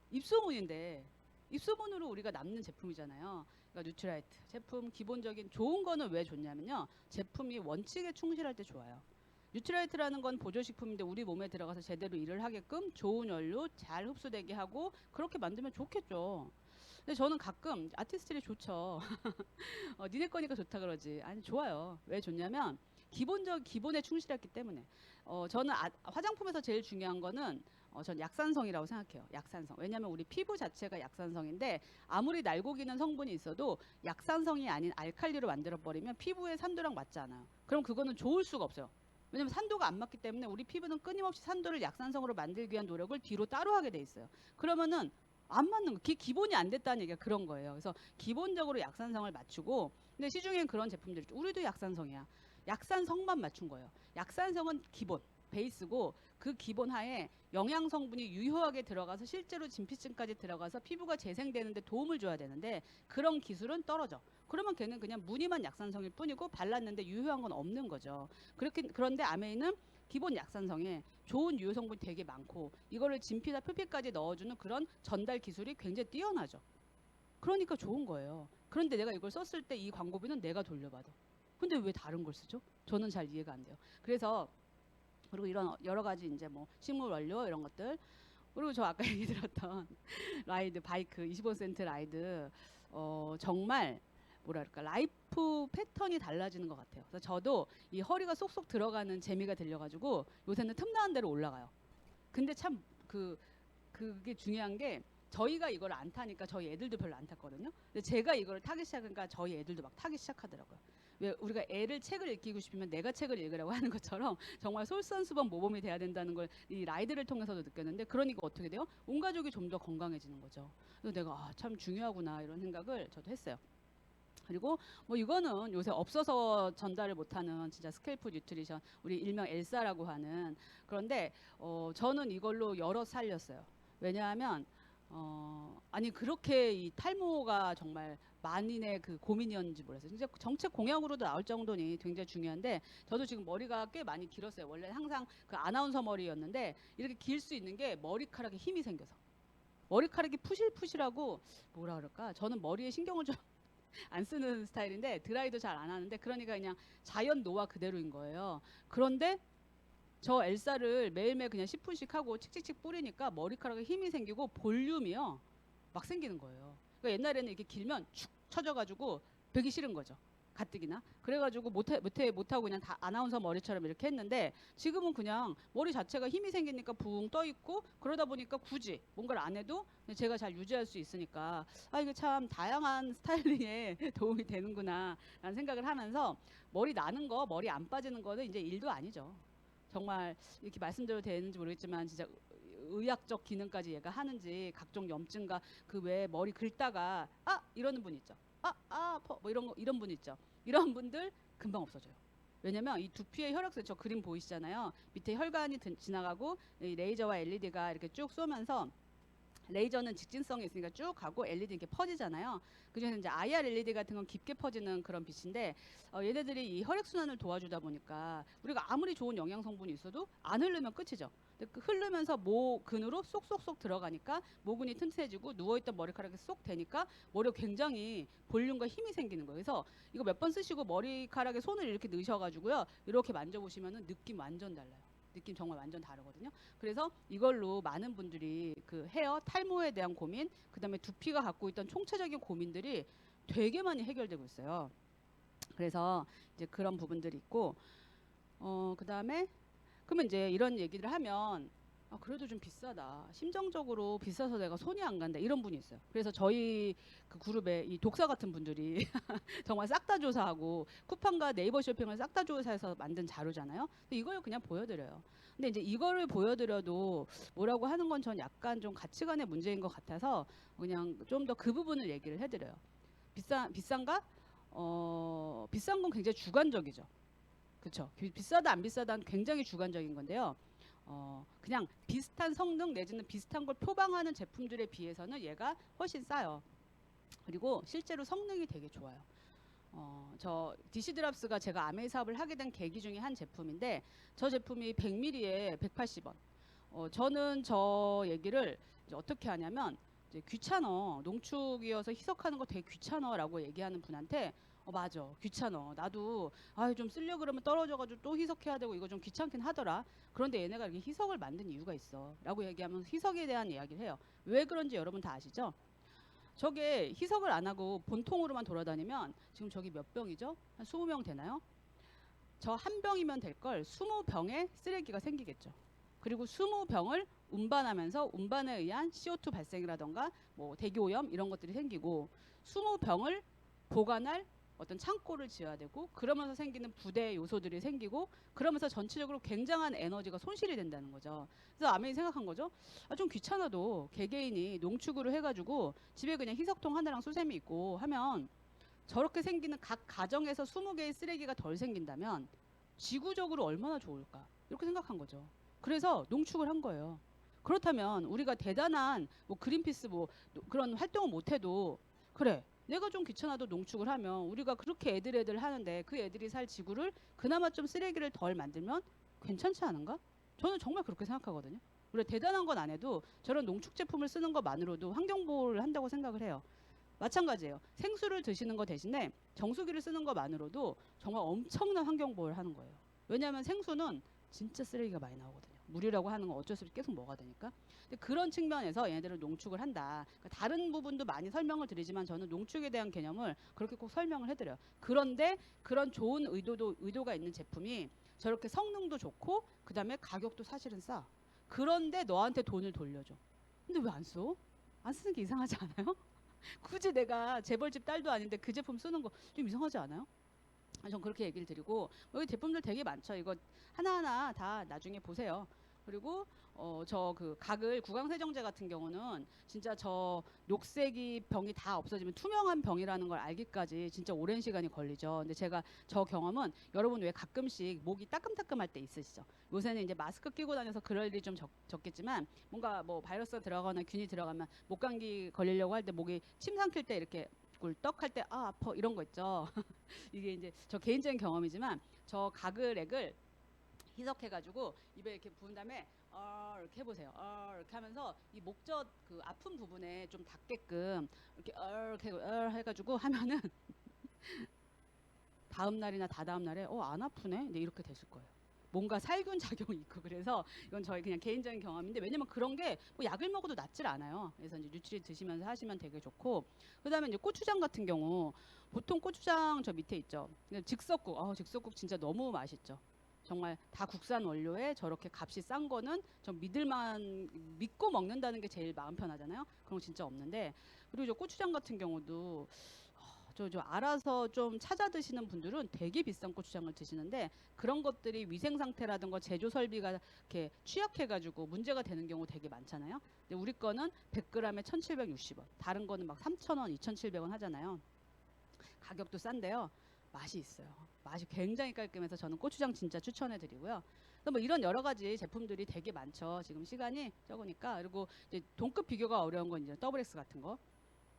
입소문인데 입소문으로 우리가 남는 제품이잖아요. 그러니까 뉴트라이트 제품 기본적인 좋은 거는 왜 좋냐면요. 제품이 원칙에 충실할 때 좋아요. 뉴트라이트라는 건 보조식품인데 우리 몸에 들어가서 제대로 일을 하게끔 좋은 원료 잘 흡수되게 하고 그렇게 만들면 좋겠죠. 근데 저는 가끔 아티스트들이 좋죠. 니네 거니까 좋다 그러지. 아니 좋아요. 왜 좋냐면 기본에 충실했기 때문에. 저는 화장품에서 제일 중요한 거는 전 약산성이라고 생각해요. 약산성. 왜냐하면 우리 피부 자체가 약산성인데 아무리 날고기는 성분이 있어도 약산성이 아닌 알칼리로 만들어버리면 피부의 산도랑 맞지 않아요. 그럼 그거는 좋을 수가 없어요. 왜냐면 산도가 안 맞기 때문에 우리 피부는 끊임없이 산도를 약산성으로 만들기 위한 노력을 뒤로 따로 하게 돼 있어요. 그러면은 안 맞는 거, 기본이 안 됐다는 얘기가 그런 거예요. 그래서 기본적으로 약산성을 맞추고 근데 시중엔 그런 제품들이 있죠. 우리도 약산성이야. 약산성만 맞춘 거예요. 약산성은 기본, 베이스고 그 기본 하에 영양 성분이 유효하게 들어가서 실제로 진피층까지 들어가서 피부가 재생되는데 도움을 줘야 되는데 그런 기술은 떨어져. 그러면 걔는 그냥 무늬만 약산성일 뿐이고 발랐는데 유효한 건 없는 거죠. 그런데 아메이는 기본 약산성에 좋은 유효 성분이 되게 많고 이거를 진피나 표피까지 넣어주는 그런 전달 기술이 굉장히 뛰어나죠. 그러니까 좋은 거예요. 그런데 내가 이걸 썼을 때 이 광고비는 내가 돌려받아. 근데 왜 다른 걸 쓰죠? 저는 잘 이해가 안 돼요. 그래서 그리고 이런 여러 가지 이제 뭐 식물 원료 이런 것들 그리고 저 아까 얘기 들었던 라이드 바이크 25센트 라이드 정말 뭐랄까 라이프 패턴이 달라지는 것 같아요. 그래서 저도 이 허리가 쏙쏙 들어가는 재미가 들려가지고 요새는 틈나는 대로 올라가요. 근데 참 그게 중요한 게 저희가 이걸 안 타니까 저희 애들도 별로 안 탔거든요. 근데 제가 이걸 타기 시작하니까 저희 애들도 막 타기 시작하더라고요. 왜 우리가 애를 책을 읽히고 싶으면 내가 책을 읽으라고 하는 것처럼 정말 솔선수범 모범이 돼야 된다는 걸 이 라이드를 통해서도 느꼈는데, 그러니까 어떻게 돼요? 온 가족이 좀 더 건강해지는 거죠. 그래서 내가 참 중요하구나 이런 생각을 저도 했어요. 그리고 뭐 이거는 요새 없어서 전달을 못하는 진짜 스켈프 뉴트리션, 우리 일명 엘사라고 하는. 그런데 저는 이걸로 여러 살렸어요. 왜냐하면 아니 그렇게 이 탈모가 정말 만인의 그 고민이었는지 몰랐어요. 진짜 정책 공약으로도 나올 정도니 굉장히 중요한데, 저도 지금 머리가 꽤 많이 길었어요. 원래 항상 그 아나운서 머리였는데 이렇게 길 수 있는 게 머리카락에 힘이 생겨서. 머리카락이 푸실푸실하고 뭐라 그럴까? 저는 머리에 신경을 좀 안 쓰는 스타일인데 드라이도 잘 안 하는데, 그러니까 그냥 자연 노화 그대로인 거예요. 그런데 저 엘사를 매일매일 그냥 10분씩 하고 칙칙칙 뿌리니까 머리카락에 힘이 생기고 볼륨이요 막 생기는 거예요. 그러니까 옛날에는 이렇게 길면 축 처져가지고 베기 싫은 거죠. 가뜩이나. 그래가지고 못하고 그냥 다 아나운서 머리처럼 이렇게 했는데, 지금은 그냥 머리 자체가 힘이 생기니까 붕 떠 있고, 그러다 보니까 굳이 뭔가를 안 해도 제가 잘 유지할 수 있으니까 이게 참 다양한 스타일링에 도움이 되는구나 라는 생각을 하면서, 머리 나는 거, 머리 안 빠지는 거는 이제 일도 아니죠. 정말 이렇게 말씀드려도 되는지 모르겠지만 진짜 의학적 기능까지 얘가 하는지, 각종 염증과 그 외에 머리 긁다가 이러는 분 있죠. 아파 뭐 이런 분 있죠. 이런 분들 금방 없어져요. 왜냐면 이 두피의 혈액순, 저 그림 보이시잖아요. 밑에 혈관이 지나가고 이 레이저와 LED가 이렇게 쭉 쏘면서, 레이저는 직진성이 있으니까 쭉 가고 LED는 이렇게 퍼지잖아요. 그중에서 이제 IR LED 같은 건 깊게 퍼지는 그런 빛인데, 얘네들이 이 혈액순환을 도와주다 보니까 우리가 아무리 좋은 영양 성분이 있어도 안 흐르면 끝이죠. 근데 흐르면서 모근으로 쏙쏙쏙 들어가니까 모근이 튼튼해지고 누워있던 머리카락이 쏙 되니까 머리가 굉장히 볼륨과 힘이 생기는 거예요. 그래서 이거 몇 번 쓰시고 머리카락에 손을 이렇게 넣으셔가지고요, 이렇게 만져보시면은 느낌 완전 달라요. 느낌 정말 완전 다르거든요. 그래서 이걸로 많은 분들이 그 헤어 탈모에 대한 고민, 그다음에 두피가 갖고 있던 총체적인 고민들이 되게 많이 해결되고 있어요. 그래서 이제 그런 부분들이 있고, 그다음에 그러면 이제 이런 얘기를 하면 그래도 좀 비싸다, 심정적으로 비싸서 내가 손이 안 간다, 이런 분이 있어요. 그래서 저희 그 그룹에 이 독사 같은 분들이 정말 싹 다 조사하고 쿠팡과 네이버 쇼핑을 싹 다 조사해서 만든 자료잖아요. 근데 이걸 그냥 보여드려요. 근데 이제 이거를 보여드려도 뭐라고 하는 건 전 약간 좀 가치관의 문제인 것 같아서 그냥 좀 더 그 부분을 얘기를 해드려요. 비싼가? 비싼 건 굉장히 주관적이죠. 그렇죠. 비싸다 안 비싸다는 굉장히 주관적인 건데요. 그냥 비슷한 성능 내지는 비슷한 걸 표방하는 제품들에 비해서는 얘가 훨씬 싸요. 그리고 실제로 성능이 되게 좋아요. 저 DC 드랍스가 제가 아메이 사업을 하게 된 계기 중에 한 제품인데, 저 제품이 100ml에 180원. 저는 저 얘기를 이제 어떻게 하냐면, 이제 귀찮어, 농축이어서 희석하는 거 되게 귀찮어라고 얘기하는 분한테 맞아, 귀찮어, 나도 좀 쓰려 그러면 떨어져가지고 또 희석해야 되고 이거 좀 귀찮긴 하더라. 그런데 얘네가 이렇게 희석을 만든 이유가 있어 라고 얘기하면서 희석에 대한 이야기를 해요. 왜 그런지 여러분 다 아시죠? 저게 희석을 안 하고 본통으로만 돌아다니면 지금 저기 몇 병이죠? 한 20병 되나요? 저 한 병이면 될 걸 20병의 쓰레기가 생기겠죠. 그리고 20병을 운반하면서 운반에 의한 CO2 발생이라던가 뭐 대기오염 이런 것들이 생기고, 20병을 보관할 어떤 창고를 지어야 되고, 그러면서 생기는 부대 요소들이 생기고, 그러면서 전체적으로 굉장한 에너지가 손실이 된다는 거죠. 그래서 아메이 생각한 거죠. 좀 귀찮아도 개개인이 농축으로 해가지고 집에 그냥 희석통 하나랑 수세미 있고 하면, 저렇게 생기는 각 가정에서 20개의 쓰레기가 덜 생긴다면 지구적으로 얼마나 좋을까, 이렇게 생각한 거죠. 그래서 농축을 한 거예요. 그렇다면 우리가 대단한 뭐 그린피스 뭐 그런 활동을 못해도, 그래 내가 좀 귀찮아도 농축을 하면, 우리가 그렇게 애들 하는데 그 애들이 살 지구를 그나마 좀 쓰레기를 덜 만들면 괜찮지 않은가? 저는 정말 그렇게 생각하거든요. 우리가 대단한 건 안 해도 저런 농축 제품을 쓰는 것만으로도 환경보호를 한다고 생각을 해요. 마찬가지예요. 생수를 드시는 거 대신에 정수기를 쓰는 것만으로도 정말 엄청난 환경보호를 하는 거예요. 왜냐하면 생수는 진짜 쓰레기가 많이 나오거든요. 무료라고 하는 건 어쩔 수 없이 계속 먹어야 되니까. 근데 그런 측면에서 얘네들을 농축을 한다. 그러니까 다른 부분도 많이 설명을 드리지만 저는 농축에 대한 개념을 그렇게 꼭 설명을 해드려요. 그런데 그런 좋은 의도가 있는 제품이 저렇게 성능도 좋고 그 다음에 가격도 사실은 싸. 그런데 너한테 돈을 돌려줘. 근데 왜 안 써? 안 쓰는 게 이상하지 않아요? 굳이 내가 재벌집 딸도 아닌데 그 제품 쓰는 거 좀 이상하지 않아요? 전 그렇게 얘기를 드리고 여기 제품들 되게 많죠. 이거 하나하나 다 나중에 보세요. 그리고 저 그 가글 구강세정제 같은 경우는 진짜 저 녹색이 병이 다 없어지면 투명한 병이라는 걸 알기까지 진짜 오랜 시간이 걸리죠. 근데 제가 저 경험은 여러분 왜 가끔씩 목이 따끔따끔할 때 있으시죠? 요새는 이제 마스크 끼고 다녀서 그럴 일이 좀 적겠지만 뭔가 뭐 바이러스가 들어가거나 균이 들어가면 목감기 걸리려고 할 때 목이 침 삼킬 때 이렇게 꿀떡 할 때 아 아파 이런 거 있죠. 이게 이제 저 개인적인 경험이지만 저 가글액을 희석해가지고 입에 이렇게 부은 다음에 이렇게 해보세요. 이렇게 하면서 이 목젖 그 아픈 부분에 좀 닿게끔 이렇게 해가지고 하면은 다음 날이나 다다음 날에 안 아프네. 네, 이렇게 되실 거예요. 뭔가 살균 작용이 있고 그래서 이건 저희 그냥 개인적인 경험인데 왜냐면 그런 게 뭐 약을 먹어도 낫질 않아요. 그래서 이제 뉴트리 드시면서 하시면 되게 좋고 그다음에 이제 고추장 같은 경우 보통 고추장 저 밑에 있죠. 즉석국 즉석국 진짜 너무 맛있죠. 정말 다 국산 원료에 저렇게 값이 싼 거는 좀 믿고 먹는다는 게 제일 마음 편하잖아요. 그런 거 진짜 없는데 그리고 저 고추장 같은 경우도 저 알아서 좀 찾아 드시는 분들은 되게 비싼 고추장을 드시는데 그런 것들이 위생 상태라든가 제조 설비가 이렇게 취약해가지고 문제가 되는 경우 되게 많잖아요. 근데 우리 거는 100g에 1,760원. 다른 거는 막 3,000원, 2,700원 하잖아요. 가격도 싼데요. 맛이 있어요. 맛이 굉장히 깔끔해서 저는 고추장 진짜 추천해드리고요. 뭐 이런 여러 가지 제품들이 되게 많죠. 지금 시간이 적으니까. 그리고 이제 동급 비교가 어려운 건 이제 더블X 같은 거.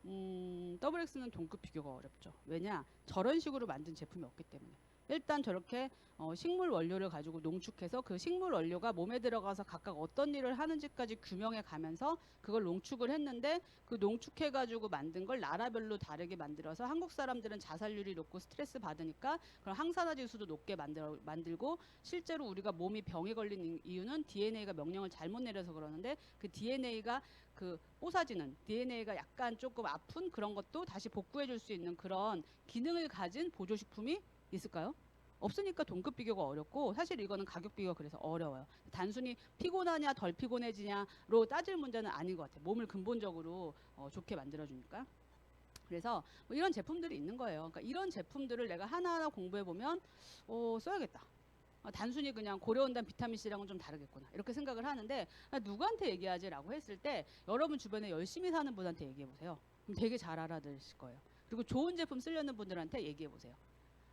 WX는 동급 비교가 어렵죠. 왜냐? 저런 식으로 만든 제품이 없기 때문에. 일단 저렇게 식물 원료를 가지고 농축해서 그 식물 원료가 몸에 들어가서 각각 어떤 일을 하는지까지 규명해 가면서 그걸 농축을 했는데 그 농축해 가지고 만든 걸 나라별로 다르게 만들어서 한국 사람들은 자살률이 높고 스트레스 받으니까 그런 항산화 지수도 높게 만들고 실제로 우리가 몸이 병에 걸린 이유는 DNA가 명령을 잘못 내려서 그러는데 그 DNA가 그 뽀사지는 DNA가 약간 조금 아픈 그런 것도 다시 복구해 줄 수 있는 그런 기능을 가진 보조식품이 있을까요? 없으니까 동급 비교가 어렵고 사실 이거는 가격 비교가 그래서 어려워요. 단순히 피곤하냐 덜 피곤해지냐로 따질 문제는 아닌 것 같아요. 몸을 근본적으로 좋게 만들어주니까. 그래서 뭐 이런 제품들이 있는 거예요. 그러니까 이런 제품들을 내가 하나하나 공부해 보면 써야겠다. 단순히 그냥 고려온단 비타민C랑은 좀 다르겠구나 이렇게 생각을 하는데 누구한테 얘기하지라고 했을 때 여러분 주변에 열심히 사는 분한테 얘기해 보세요. 그럼 되게 잘 알아들으실 거예요. 그리고 좋은 제품 쓰려는 분들한테 얘기해 보세요.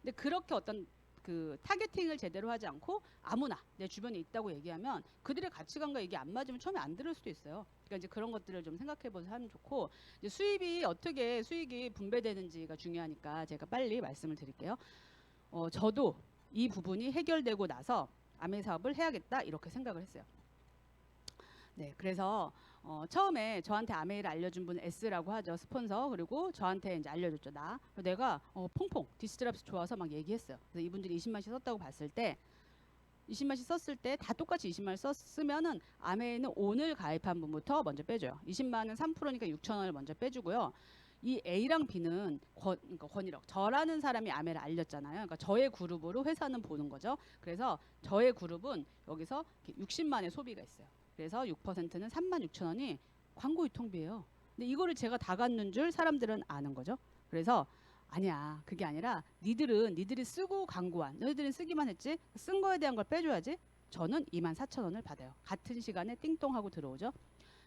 근데 그렇게 어떤 그 타겟팅을 제대로 하지 않고 아무나 내 주변에 있다고 얘기하면 그들의 가치관과 이게 안 맞으면 처음에 안 들을 수도 있어요. 그러니까 이제 그런 것들을 좀 생각해 보서 하면 좋고 이제 수입이 어떻게 수익이 분배되는지가 중요하니까 제가 빨리 말씀을 드릴게요. 저도 이 부분이 해결되고 나서 아메 사업을 해야겠다 이렇게 생각을 했어요. 네, 그래서 처음에 저한테 아메이를 알려준 분 S라고 하죠. 스폰서. 그리고 저한테 이제 알려줬죠. 내가 퐁퐁 디스트랍스 좋아서 막 얘기했어요. 그래서 이분들이 20만씩 썼다고 봤을 때 20만씩 썼을 때 다 똑같이 20만을 썼으면은 아메이는 오늘 가입한 분부터 먼저 빼줘요. 20만은 3%니까 6,000원을 먼저 빼주고요. 이 A랑 B는 그러니까 권일억 저라는 사람이 아메를 알렸잖아요. 그러니까 저의 그룹으로 회사는 보는 거죠. 그래서 저의 그룹은 여기서 60만의 소비가 있어요. 그래서 6%는 36,000원이 광고 유통비예요. 근데 이거를 제가 다 갖는 줄 사람들은 아는 거죠. 그래서 아니야 그게 아니라 니들이 쓰고 광고한 너희들은 쓰기만 했지 쓴 거에 대한 걸 빼줘야지. 저는 24,000원을 받아요. 같은 시간에 띵동하고 들어오죠.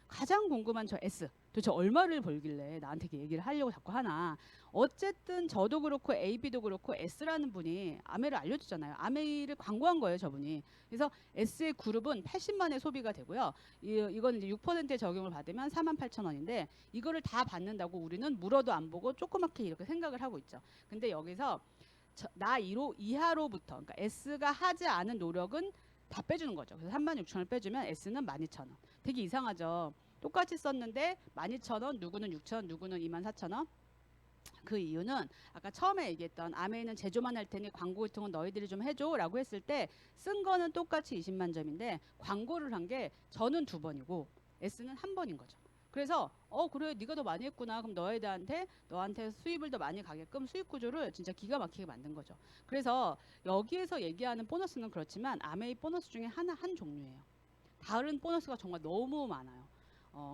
가장 궁금한 저 S 도대체 얼마를 벌길래 나한테 얘기를 하려고 자꾸 하나. 어쨌든 저도 그렇고 AB도 그렇고 S라는 분이 아메를 알려주잖아요. 아메를 광고한 거예요 저분이. 그래서 S의 그룹은 80만의 소비가 되고요. 이건 이제 6%의 적용을 받으면 48,000원인데 이거를 다 받는다고 우리는 물어도 안 보고 조그맣게 이렇게 생각을 하고 있죠. 근데 여기서 나 이하로부터 그러니까 S가 하지 않은 노력은 다 빼주는 거죠. 그래서 36,000원을 빼주면 S는 12,000원. 되게 이상하죠. 똑같이 썼는데 12,000원, 누구는 6,000원, 누구는 24,000원. 그 이유는 아까 처음에 얘기했던 아메이는 제조만 할 테니 광고 유통은 너희들이 좀 해줘 라고 했을 때 쓴 거는 똑같이 20만 점인데 광고를 한 게 저는 2번이고 S는 1번인 거죠. 그래서 그래 네가 더 많이 했구나. 그럼 너한테 수입을 더 많이 가게끔 수익 구조를 진짜 기가 막히게 만든 거죠. 그래서 여기에서 얘기하는 보너스는 그렇지만 아메이 보너스 중에 한 종류예요. 다른 보너스가 정말 너무 많아요.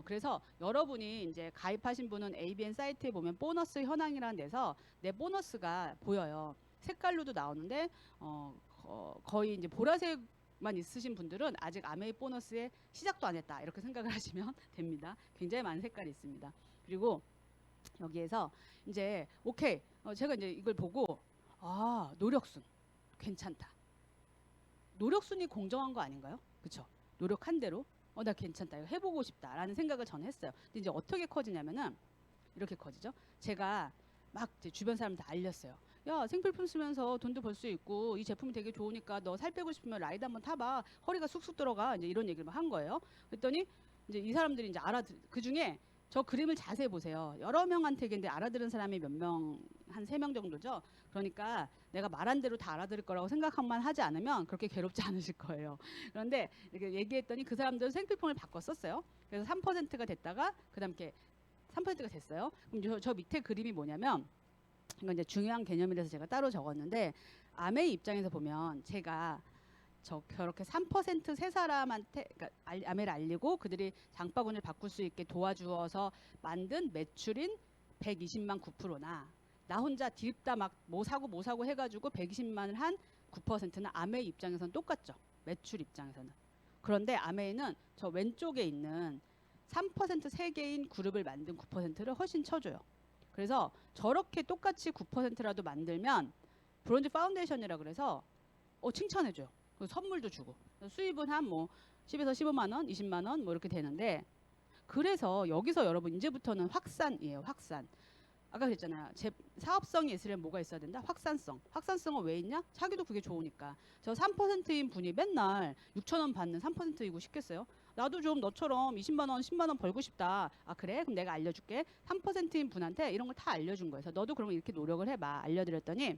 그래서 여러분이 이제 가입하신 분은 ABN 사이트에 보면 보너스 현황이라는 데서 내 보너스가 보여요. 색깔로도 나오는데 거의 이제 보라색만 있으신 분들은 아직 아메이 보너스에 시작도 안 했다 이렇게 생각을 하시면 됩니다. 굉장히 많은 색깔이 있습니다. 그리고 여기에서 이제 오케이 제가 이제 이걸 보고 노력순 괜찮다. 노력순이 공정한 거 아닌가요? 그렇죠? 노력한 대로 나 괜찮다 이거 해보고 싶다라는 생각을 저는 했어요. 근데 이제 어떻게 커지냐면은 이렇게 커지죠. 제가 막 제 주변 사람한테 알렸어요. 야 생필품 쓰면서 돈도 벌 수 있고 이 제품이 되게 좋으니까 너 살 빼고 싶으면 라이드 한번 타봐. 허리가 쑥쑥 들어가. 이제 이런 얘기를 한 거예요. 그랬더니 이제 이 사람들이 이제 그 중에 저 그림을 자세히 보세요. 여러 명한테 얘기했는데 알아들은 사람이 몇 명, 한 3명 정도죠. 그러니까 내가 말한 대로 다 알아들을 거라고 생각만 하지 않으면 그렇게 괴롭지 않으실 거예요. 그런데 이렇게 얘기했더니 그 사람들은 생필품을 바꿨었어요. 그래서 3%가 됐다가 그다음 이렇게 3%가 됐어요. 그럼 저 밑에 그림이 뭐냐면 이건 이제 중요한 개념이라서 제가 따로 적었는데 아메이 입장에서 보면 제가 저렇게 3% 세 사람한테 그러니까 아메를 알리고 그들이 장바구니를 바꿀 수 있게 도와주어서 만든 매출인 120만 9%나 나 혼자 디립다 막 뭐 사고 해가지고 120만을 한 9%는 아메이 입장에서는 똑같죠. 매출 입장에서는. 그런데 아메이는 저 왼쪽에 있는 3% 세 개인 그룹을 만든 9%를 훨씬 쳐줘요. 그래서 저렇게 똑같이 9%라도 만들면 브론즈 파운데이션이라 그래서 칭찬해줘요. 선물도 주고 수입은 한 뭐 10에서 15만 원, 20만 원 뭐 이렇게 되는데 그래서 여기서 여러분 이제부터는 확산이에요. 확산. 아까 그랬잖아요. 제 사업성이 있으려면 뭐가 있어야 된다? 확산성. 확산성은 왜 있냐? 자기도 그게 좋으니까. 저 3%인 분이 맨날 6천 원 받는 3%이고 싶겠어요? 나도 좀 너처럼 20만 원, 10만 원 벌고 싶다. 그래? 그럼 내가 알려줄게. 3%인 분한테 이런 걸 다 알려준 거예요. 너도 그러면 이렇게 노력을 해봐. 알려드렸더니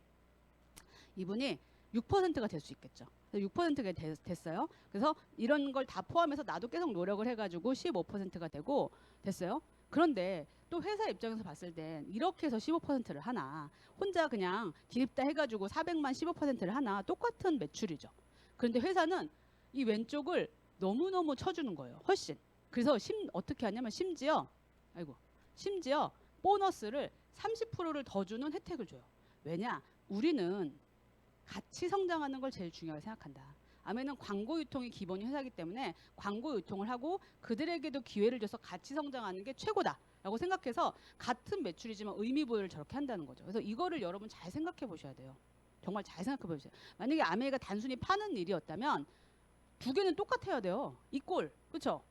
이분이 6%가 될 수 있겠죠. 6%가 됐어요. 그래서 이런 걸 다 포함해서 나도 계속 노력을 해가지고 15%가 되고 됐어요. 그런데 또 회사 입장에서 봤을 땐 이렇게 해서 15%를 하나 혼자 그냥 기립다 해가지고 400만 15%를 하나 똑같은 매출이죠. 그런데 회사는 이 왼쪽을 너무너무 쳐주는 거예요. 훨씬. 그래서 어떻게 하냐면 심지어 보너스를 30%를 더 주는 혜택을 줘요. 왜냐? 우리는 같이 성장하는 걸 제일 중요하게 생각한다. 아메는 광고 유통이 기본이 회사이기 때문에 광고 유통을 하고 그들에게도 기회를 줘서 같이 성장하는 게 최고다라고 생각해서 같은 매출이지만 의미 부여를 저렇게 한다는 거죠. 그래서 이거를 여러분 잘 생각해 보셔야 돼요. 정말 잘 생각해 보세요. 만약에 아메가 단순히 파는 일이었다면 두 개는 똑같아야 돼요. 이꼴 그렇죠?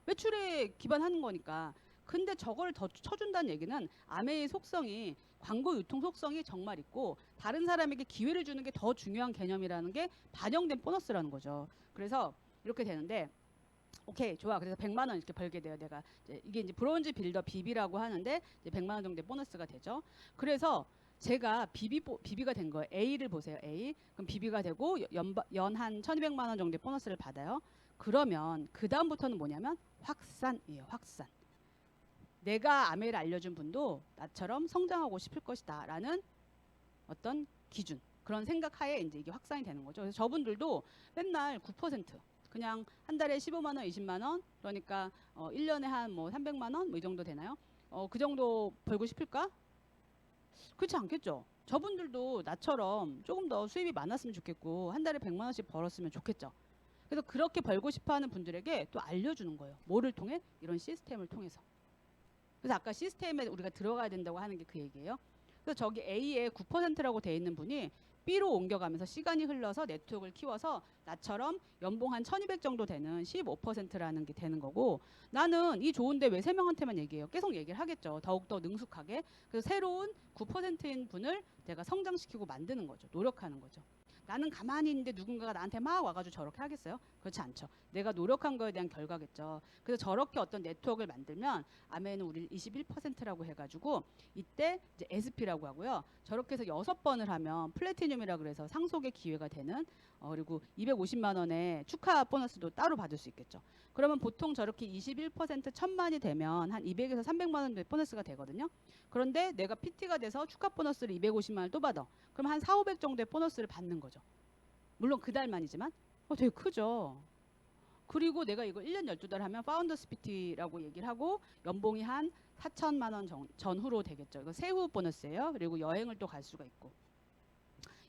매출에 기반하는 거니까. 근데 저걸 더 쳐준다는 얘기는 아메의 속성이 광고 유통 속성이 정말 있고 다른 사람에게 기회를 주는 게 더 중요한 개념이라는 게 반영된 보너스라는 거죠. 그래서 이렇게 되는데 오케이 좋아. 그래서 100만 원 이렇게 벌게 돼요. 내가 이게 이제 브론즈 빌더 BB라고 하는데 이제 100만 원 정도의 보너스가 되죠. 그래서 제가 BB가 된 거예요. A를 보세요. A. 그럼 BB가 되고 연 한 1200만 원 정도의 보너스를 받아요. 그러면 그 다음부터는 뭐냐면 확산이에요. 확산. 내가 아메를 알려준 분도 나처럼 성장하고 싶을 것이다 라는 어떤 기준 그런 생각하에 이제 이게 확산이 되는 거죠. 그래서 저분들도 맨날 9% 그냥 한 달에 15만 원 20만 원 그러니까 1년에 한 뭐 300만 원 뭐 이 정도 되나요? 그 정도 벌고 싶을까? 그렇지 않겠죠. 저분들도 나처럼 조금 더 수입이 많았으면 좋겠고 한 달에 100만 원씩 벌었으면 좋겠죠. 그래서 그렇게 벌고 싶어하는 분들에게 또 알려주는 거예요. 뭐를 통해? 이런 시스템을 통해서. 그래서 아까 시스템에 우리가 들어가야 된다고 하는 게 그 얘기예요. 그래서 저기 A에 9%라고 돼 있는 분이 B로 옮겨가면서 시간이 흘러서 네트워크를 키워서 나처럼 연봉 한 1200 정도 되는 15%라는 게 되는 거고 나는 이 좋은데 왜 3명한테만 얘기해요? 계속 얘기를 하겠죠. 더욱더 능숙하게. 그래서 새로운 9%인 분을 내가 성장시키고 만드는 거죠. 노력하는 거죠. 나는 가만히 있는데 누군가가 나한테 막 와가지고 저렇게 하겠어요? 그렇지 않죠. 내가 노력한 거에 대한 결과겠죠. 그래서 저렇게 어떤 네트워크를 만들면 아메이는 우리 21%라고 해가지고 이때 이제 SP라고 하고요. 저렇게 해서 6번을 하면 플래티늄이라 그래서 상속의 기회가 되는 그리고 250만 원의 축하 보너스도 따로 받을 수 있겠죠. 그러면 보통 저렇게 21% 1000만이 되면 한 200에서 300만 원 보너스가 되거든요. 그런데 내가 PT가 돼서 축하 보너스를 250만 원을 또 받아. 그럼 한 4, 500 정도의 보너스를 받는 거죠. 물론 그 달만이지만 되게 크죠. 그리고 내가 이거 1년 12달 하면 파운더스 PT라고 얘기를 하고 연봉이 한 4천만 원 전후로 되겠죠. 이거 세후 보너스예요. 그리고 여행을 또 갈 수가 있고.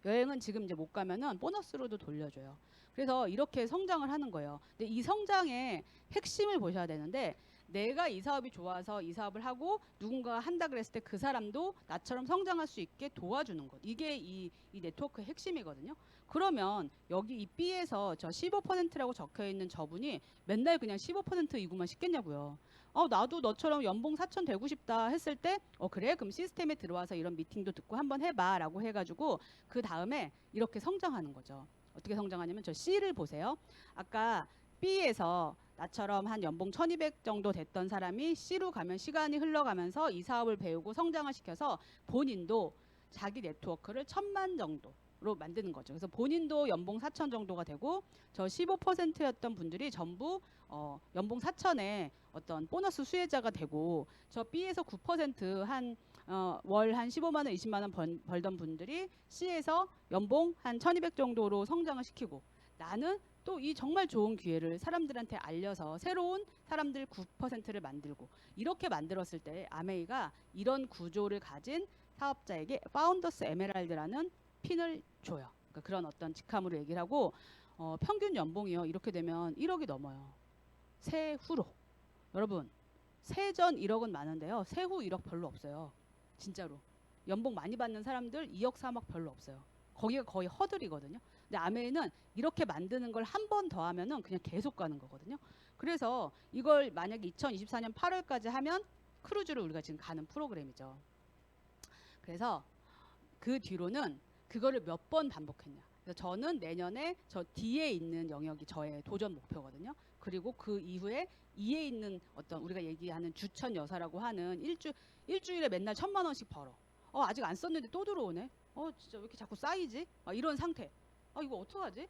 여행은 지금 이제 못 가면은 보너스로도 돌려줘요. 그래서 이렇게 성장을 하는 거예요. 근데 이 성장의 핵심을 보셔야 되는데 내가 이 사업이 좋아서 이 사업을 하고 누군가가 한다 그랬을 때 그 사람도 나처럼 성장할 수 있게 도와주는 것. 이게 이 네트워크의 핵심이거든요. 그러면 여기 이 B에서 저 15%라고 적혀 있는 저분이 맨날 그냥 15%이구만 싶겠냐고요. 나도 너처럼 연봉 4천 되고 싶다 했을 때 그래? 그럼 시스템에 들어와서 이런 미팅도 듣고 한번 해봐 라고 해가지고 그 다음에 이렇게 성장하는 거죠. 어떻게 성장하냐면 저 C를 보세요. 아까 B에서 나처럼 한 연봉 1200 정도 됐던 사람이 C로 가면 시간이 흘러가면서 이 사업을 배우고 성장을 시켜서 본인도 자기 네트워크를 1000만 정도로 만드는 거죠. 그래서 본인도 연봉 4000 정도가 되고 저 15%였던 분들이 전부 연봉 4000에 어떤 보너스 수혜자가 되고 저 B에서 9%한 월 한 15만 원, 20만 원 벌던 분들이 C에서 연봉 한 1200 정도로 성장을 시키고 나는 또 이 정말 좋은 기회를 사람들한테 알려서 새로운 사람들 9%를 만들고 이렇게 만들었을 때 아메이가 이런 구조를 가진 사업자에게 파운더스 에메랄드라는 핀을 줘요. 그러니까 그런 어떤 직함으로 얘기를 하고 평균 연봉이요. 이렇게 되면 1억이 넘어요. 세후로. 여러분 세전 1억은 많은데요. 세후 1억 별로 없어요. 진짜로. 연봉 많이 받는 사람들 2억 3억 별로 없어요. 거기가 거의 허들이거든요. 근데 아메이는 이렇게 만드는 걸 한 번 더 하면은 그냥 계속 가는 거거든요. 그래서 이걸 만약에 2024년 8월까지 하면 크루즈를 우리가 지금 가는 프로그램이죠. 그래서 그 뒤로는 그거를 몇 번 반복했냐. 그래서 저는 내년에 저 D에 있는 영역이 저의 도전 목표거든요. 그리고 그 이후에 E에 있는 어떤 우리가 얘기하는 주천 여사라고 하는 일주일에 맨날 1000만 원씩 벌어. 아직 안 썼는데 또 들어오네. 진짜 왜 이렇게 자꾸 쌓이지? 이런 상태. 이거 어떡하지?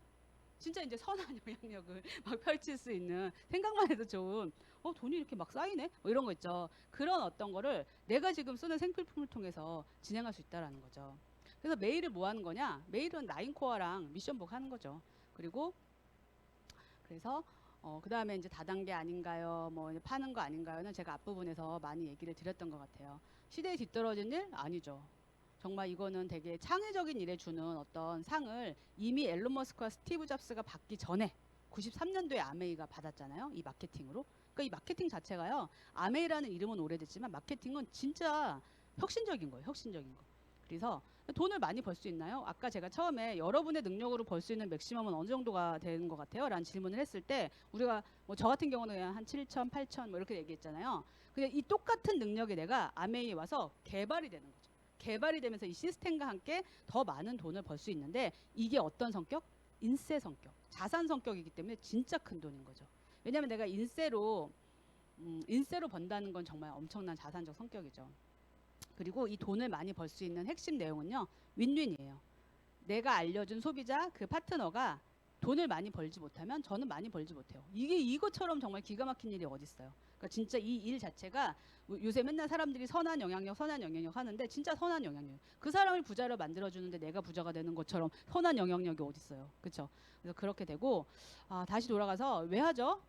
진짜 이제 선한 영향력을 막 펼칠 수 있는 생각만 해도 좋은 돈이 이렇게 막 쌓이네? 이런 거 있죠. 그런 어떤 거를 내가 지금 쓰는 생필품을 통해서 진행할 수 있다라는 거죠. 그래서 메일을 뭐 하는 거냐? 메일은 나인코어랑 미션북 하는 거죠. 그리고 그래서 그 다음에 이제 다단계 아닌가요? 뭐 파는 거 아닌가요?는 제가 앞부분에서 많이 얘기를 드렸던 것 같아요. 시대에 뒤떨어진 일? 아니죠. 정말 이거는 되게 창의적인 일에 주는 어떤 상을 이미 앨런 머스크와 스티브 잡스가 받기 전에 93년도에 아메이가 받았잖아요. 이 마케팅으로. 그러니까 이 마케팅 자체가요. 아메이라는 이름은 오래됐지만 마케팅은 진짜 혁신적인 거예요. 혁신적인 거. 그래서 돈을 많이 벌 수 있나요? 아까 제가 처음에 여러분의 능력으로 벌 수 있는 맥시멈은 어느 정도가 되는 것 같아요? 라는 질문을 했을 때 우리가 뭐 저 같은 경우는 그냥 한 7천, 8천 뭐 이렇게 얘기했잖아요. 근데 이 똑같은 능력이 내가 아메이에 와서 개발이 되는 거죠. 개발이 되면서 이 시스템과 함께 더 많은 돈을 벌 수 있는데 이게 어떤 성격? 인세 성격, 자산 성격이기 때문에 진짜 큰 돈인 거죠. 왜냐하면 내가 인세로 번다는 건 정말 엄청난 자산적 성격이죠. 그리고 이 돈을 많이 벌 수 있는 핵심 내용은요. 윈윈이에요. 내가 알려준 소비자 그 파트너가 돈을 많이 벌지 못하면 저는 많이 벌지 못해요. 이게 이것처럼 정말 기가 막힌 일이 어디 있어요. 그러니까 진짜 이 일 자체가 요새 맨날 사람들이 선한 영향력 하는데 진짜 선한 영향력. 그 사람을 부자로 만들어주는데 내가 부자가 되는 것처럼 선한 영향력이 어디 있어요. 그렇죠? 그래서 그렇게 되고 다시 돌아가서 왜 하죠?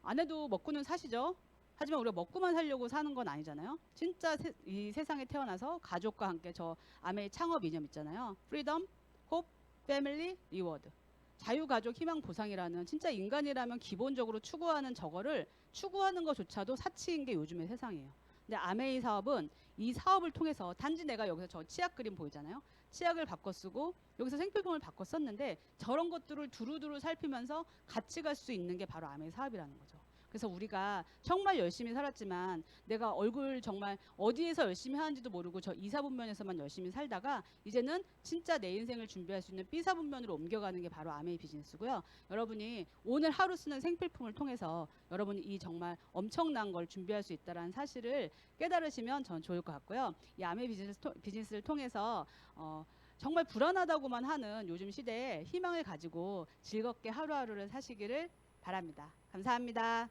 안 해도 먹고는 사시죠. 하지만 우리가 먹고만 살려고 사는 건 아니잖아요. 진짜 이 세상에 태어나서 가족과 함께 저 아메이 창업 이념 있잖아요. 프리덤, 홉, 패밀리, 리워드. 자유가족 희망 보상이라는 진짜 인간이라면 기본적으로 추구하는 저거를 추구하는 것조차도 사치인 게 요즘의 세상이에요. 근데 아메이 사업은 이 사업을 통해서 단지 내가 여기서 저 치약 그림 보이잖아요. 치약을 바꿔 쓰고 여기서 생필품을 바꿔 썼는데 저런 것들을 두루두루 살피면서 같이 갈 수 있는 게 바로 아메이 사업이라는 거죠. 그래서 그래서 우리가 정말 열심히 살았지만 내가 얼굴 정말 어디에서 열심히 하는지도 모르고 저 이사분면에서만 열심히 살다가 이제는 진짜 내 인생을 준비할 수 있는 B사분면으로 옮겨가는 게 바로 아메이 비즈니스고요. 여러분이 오늘 하루 쓰는 생필품을 통해서 여러분이 이 정말 엄청난 걸 준비할 수 있다는 사실을 깨달으시면 전 좋을 것 같고요. 이 아메이 비즈니스를 통해서 정말 불안하다고만 하는 요즘 시대에 희망을 가지고 즐겁게 하루하루를 사시기를 바랍니다. 감사합니다.